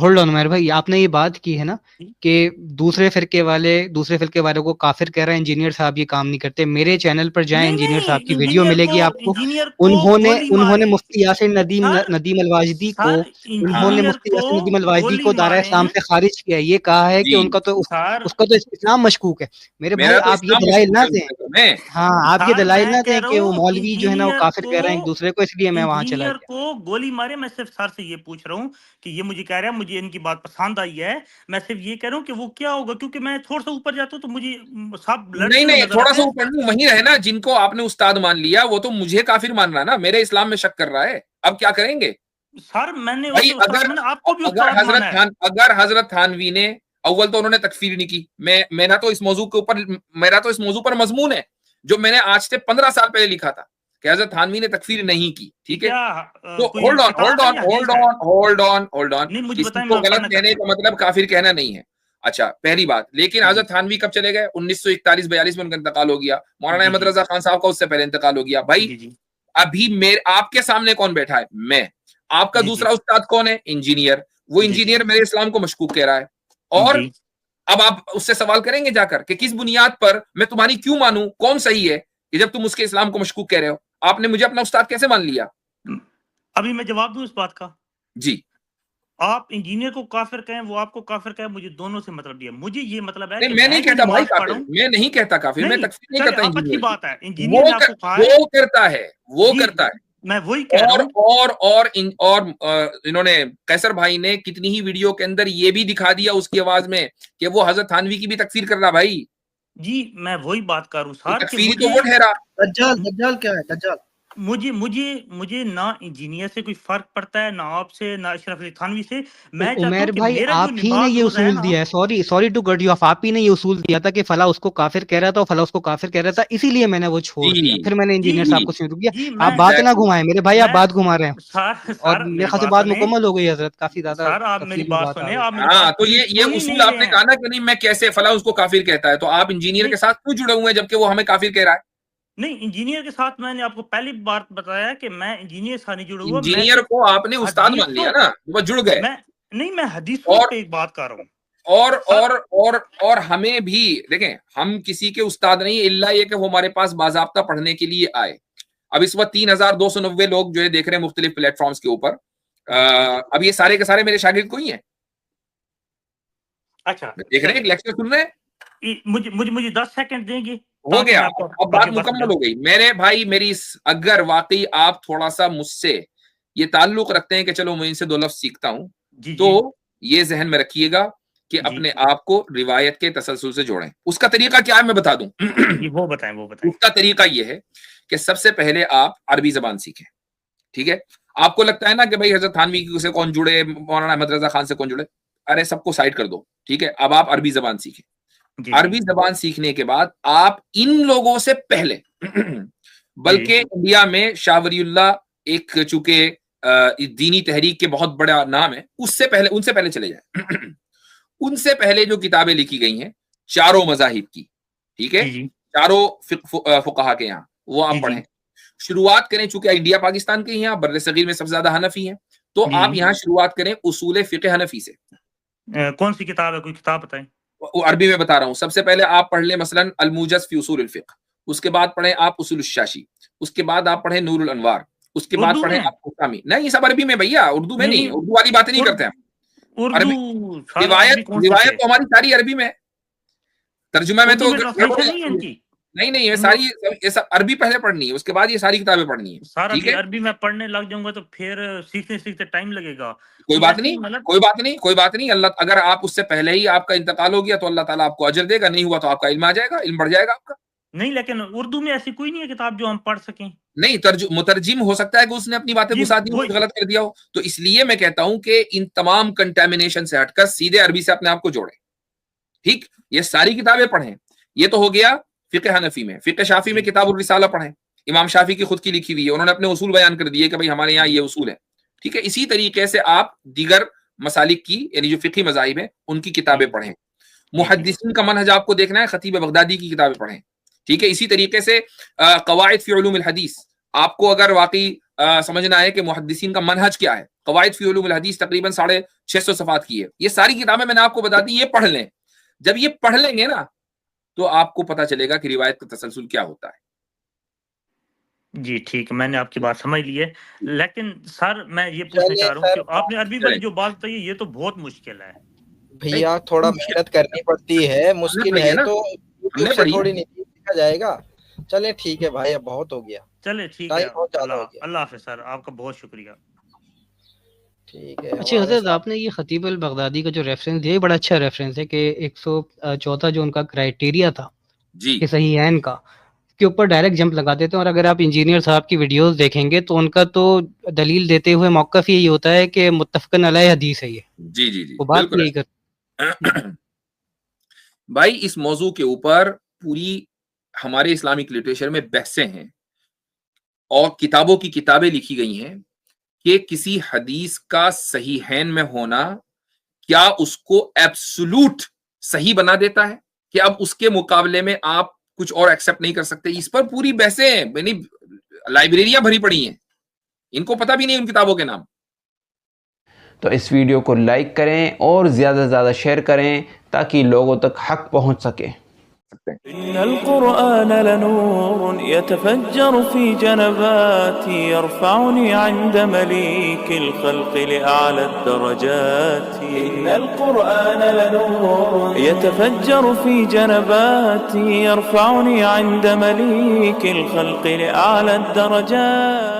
होल्ड ऑन उमेर भाई, आपने ये बात की है ना कि दूसरे फिरके वालों को काफिर कह रहा है, इंजीनियर साहब ये काम नहीं करते। मेरे चैनल पर जाएं, नहीं इंजीनियर नहीं, साहब की वीडियो मिलेगी आपको। इंजीनियर को उन्होंने गोली उन्होंने मारे। मुफ्ती यासिर नदीम सर नदीम अलवाजदी को सर हाँ उन्होंने इंजीनियर मुफ्ती को यासिर नदीम अलवाजदी गोली को दायरा मारे। इस्लाम से खारिज किया। ये कहा है कि जी, उनका तो सर उसका तो इस्लाम मशकूक है। मेरे भाई मेरा तो आप ये इस्लाम दलाइल मशहूर ना है उस दें, नगर में। हाँ आप ये सर दलाइल मैं ना कह दें रहा कि वो हूँ मौलवी जो है ना वो काफिर कह रहे हैं एक दूसरे को, इसलिए मैं वहां चला इंजीनियर गया। को गोली मारे। मैं सिर्फ सर से ये पूछ रहा हूँ कि ये मुझे कह रहा है, मुझे इनकी बात पसंद आई है। मैं सिर्फ ये कह रहा हूँ कि वो क्या होगा, क्योंकि मैं थोड़ा सा ऊपर जाता हूँ तो मुझे सब लड़ते नहीं हुए नहीं, नजर थोड़ा आते सा हैं। ऊपर नहीं, वहीं रहे ना। जिनको आपने उस्ताद मान लिया वो तो मुझे काफिर मान रहा है ना, मेरे इस्लाम में शक कर रहा है। अब क्या करेंगे सर मैंने भाई? उसे उस्ताद अगर माना, आपको भी उस्ताद माना है। अगर हजरत थानवी ने अव्वल तो उन्होंने तकफीर नहीं की। मेरा तो इस मौजू पर मजमून है जो मैंने आज से 15 साल पहले लिखा था कि हजरत थानवी ने तकफीर नहीं की। ठीक है, तो होल्ड ऑन, किसी को गलत कहने का मतलब काफिर कहना नहीं है। अच्छा, पहली बात, लेकिन हजरत थानवी कब चले गए? 1941-42 में उनका इंतकाल हो गया। मौलाना अहमद रजा खान साहब का उससे पहले इंतकाल हो गया। भाई अभी मेरे आपके सामने कौन बैठा है? मैं। आपका दूसरा उस्ताद कौन है? इंजीनियर। वो इंजीनियर मेरे इस्लाम को मशकूक कह रहा है, और अब आप उससे सवाल करेंगे जाकर कि किस बुनियाद पर मैं तुम्हारी क्यों मानूं, कौन सही है कि जब तुम उसके इस्लाम को मशकूक कह रहे हो? आपने मुझे अपना उस्ताद कैसे मान लिया? अभी मैं जवाब दूं इस बात का? जी, आप इंजीनियर को काफिर कहें, वो आपको काफिर कहे, मुझे दोनों से मतलब नहीं है। मुझे ये मतलब है नहीं, कि मैं नहीं कहता भाई काफिर, मैं नहीं कहता काफिर, मैं तकफीर नहीं करता इंजीनियर। अच्छी बात है, इंजीनियर ने आपको कहा है, वो करता है, वो करता है। मैं वही कह रहा हूं। और इन्होंने कैसर भाई ने कितनी ही वीडियो के अंदर ये भी दिखा दिया उसकी आवाज में कि वो हजरत थानवी की भी तकफीर कर रहा। भाई जी, मैं वही बात कर रहा हूं सर, तकफीरी तो वो ठहरा। दज्जाल क्या है? दज्जाल मुझे ना इंजीनियर से कोई फर्क पड़ता है, ना आपसे, ना अशरफ अली थानवी से। मैं उमर भाई आप ही ने ये उसूल दिया है, sorry to cut you off, आप ही ने ये उसूल दिया था कि फला उसको काफिर कह रहा था और फला उसको काफिर कह रहा था, इसीलिए मैंने वो छोड़ दिया, फिर मैंने इंजीनियर साहब को शुरू किया। आप बात ना घुमाएं मेरे भाई, आप बात घुमा रहे हैं और मेरे ख्याल से बात मुकम्मल हो गई हजरत, काफी ज्यादा। सर आप मेरी बात सुने, हाँ, तो ये उसूल आपने कहा ना कि नहीं मैं कैसे फला उसको काफिर कहता है, तो आप इंजीनियर के साथ क्यों जुड़े हुए हैं जबकि वो हमें काफिर कह रहा है? नहीं, इंजीनियर के साथ मैंने आपको पहली बार बताया कि मैं इंजीनियर से नहीं जुड़ा हुआ। इंजीनियर को आपने उस्ताद मान लिया ना, वो जुड़ गए। मैं हदीसों पे एक बात कर रहा हूँ। और हमें भी देखें, हम किसी के उस्ताद नहीं, इल्ला ये कि वो हमारे पास बाज़ाब्ता पढ़ने के लिए आए। अब इस वक्त 3290 लोग जो है देख रहे हैं मुख्तलिफ प्लेटफॉर्म्स के ऊपर। अब ये सारे के सारे मेरे शागिर्द को ही हैं। अच्छा, देख रहे हैं, लेक्चर सुन रहे हैं। मुझे 10 सेकंड देंगे? हो गया, अब बात मुकम्मल हो गई मेरे भाई। अगर वाकई आप थोड़ा सा मुझसे ये ताल्लुक रखते हैं कि चलो मैं इनसे 2 लफ्ज सीखता हूं, तो ये जहन में रखिएगा कि अपने आप को रिवायत के तसलसल से जोड़ें। उसका तरीका क्या है मैं बता दूं। वो बताएं। उसका तरीका ये है कि सबसे पहले आप अरबी जबान सीखें। ठीक है, आपको लगता है ना कि भाई हजरत थानवी से कौन जुड़े, मौलाना अहमद रजा खान से कौन जुड़े, अरे सबको साइड कर दो। ठीक है, अब आप अरबी जबान सीखें। अरबी जबान सीखने के बाद आप इन लोगों से पहले बल्कि इंडिया में शाह वलीउल्लाह एक चूंकि दीनी तहरीक के बहुत बड़ा नाम है, उनसे पहले चले जाए। उनसे पहले जो किताबें लिखी गई हैं चारों मजाहिब की, ठीक है, चारों फुकहा के यहाँ, वो आप पढ़ें। शुरुआत करें, चूंकि इंडिया पाकिस्तान के यहाँ बर्रे सगीर में सबसे ज्यादा हनफी हैं, तो आप यहाँ शुरुआत करें उसूल फिक़ह हनफी से। कौन सी किताब है, कोई किताब बताएं। अरबी में बता रहा हूं। सबसे पहले आप पढ़ लें मसलन अल-मुजज़ फी उसूल अल-फ़िक़्ह, उसके बाद पढ़ें आप उसूल अश-शाशी, उसके बाद आप पढ़ें नूरुल अनवार, उसके बाद पढ़ें आप हुकामी। नहीं, ये सब अरबी में भैया, उर्दू में नहीं, उर्दू वाली बातें नहीं करते हम। रिवायत तो हमारी सारी अरबी में है, तर्जुमा में तो नहीं, ये सारी अरबी पहले पढ़नी है, उसके बाद ये सारी किताबें पढ़नी है। ठीक है, अरबी में पढ़ने लग जाऊंगा तो फिर सीखते टाइम लगेगा। कोई बात नहीं। अल्लाह, अगर आप उससे पहले ही आपका इंतकाल हो गया तो अल्लाह ताला आपको अजर देगा, नहीं हुआ तो आपका इल्म आ जाएगा, इल्म बढ़ जाएगा आपका। नहीं, लेकिन उर्दू में ऐसी कोई नहीं है किताब जो हम पढ़ सकें। नहीं, मुतरजिम हो सकता है कि उसने अपनी बातें घुसा दी, कुछ गलत कर दिया हो, तो इसलिए मैं कहता हूं कि इन तमाम कंटेमिनेशन से हटकर सीधे अरबी से अपने आप को जोड़ें। ठीक, ये सारी किताबें पढ़ें। ये तो हो गया फिक़ह हनफी में। फिक़ह शाफी में किताबुर रिसाला पढ़ें, इमाम शाफी की खुद की लिखी हुई है, उन्होंने अपने उसूल बयान कर दिए कि भाई हमारे यहाँ ये उसूल है। ठीक है, इसी तरीके से आप दीगर मसालिक की, यानी जो फिक़ही मज़ाहिब है उनकी किताबें पढ़ें। मुहद्दिसीन का मनहज आपको देखना है, खतीब बगदादी की किताबें पढ़ें। ठीक है, इसी तरीके से कवाइद फी उलूम अल हदीस, आपको अगर वाकई समझना है कि मुहद्दिसीन का मनहज क्या है, कवाइद फी उलूम अल हदीस तकरीबन 650 सफ़ात की है। ये सारी किताबें मैंने आपको बता दी, ये पढ़ लें। जब ये पढ़ लेंगे ना तो आपको पता चलेगा कि रिवायत का तसलसल क्या होता है। जी ठीक, मैंने आपकी बात समझ ली है, लेकिन सर मैं ये पूछना चाह रहा हूँ कि आपने अरबी वाली जो बात बताई ये तो बहुत मुश्किल है भैया, थोड़ा मेहनत करनी पड़ती है, मुश्किल है तो यूट्यूब से थोड़ी नहीं सीखा जाएगा। चले ठीक है भाई, अब बहुत हो गया। चले ठीक है, अल्लाह हाफ़िज़ सर, आपका बहुत शुक्रिया। ठीक है। अच्छा हज़रत, आपने ये खतीब अल बगदादी का जो रेफरेंस दिया बड़ा अच्छा रेफरेंस है कि 114 जो उनका क्राइटेरिया था कि सहीहैन का के ऊपर डायरेक्ट जंप लगा देते हैं। और अगर आप इंजीनियर साहब की वीडियोस देखेंगे तो उनका तो दलील देते हुए मौक़िफ़ यही होता है कि मुत्तफ़क़न अलैह हदीस है ये। जी, वो बात यही कर भाई इस मौजू के ऊपर पूरी हमारे इस्लामिक लिटरेचर में बहसें हैं और किताबों की किताबें लिखी गई हैं कि किसी हदीस का सहीहैन में होना क्या उसको एब्सोल्यूट सही बना देता है कि अब उसके मुकाबले में आप कुछ और एक्सेप्ट नहीं कर सकते। इस पर पूरी बहसें हैं, यानी लाइब्रेरियां भरी पड़ी हैं, इनको पता भी नहीं उन किताबों के नाम। तो इस वीडियो को लाइक करें और ज़्यादा से ज़्यादा शेयर करें ताकि लोगों तक हक पहुंच सके। इन्नल कुरआन लनूर यतफज्जर फी जनबाती यरफउनी इंद मलीकिल खल्क़ लिअअला अद्दरजात। इन्नल कुरआन लनूर यतफज्जर फी जनबाती यरफउनी इंद मलीकिल खल्क़ लिअअला अद्दरजात।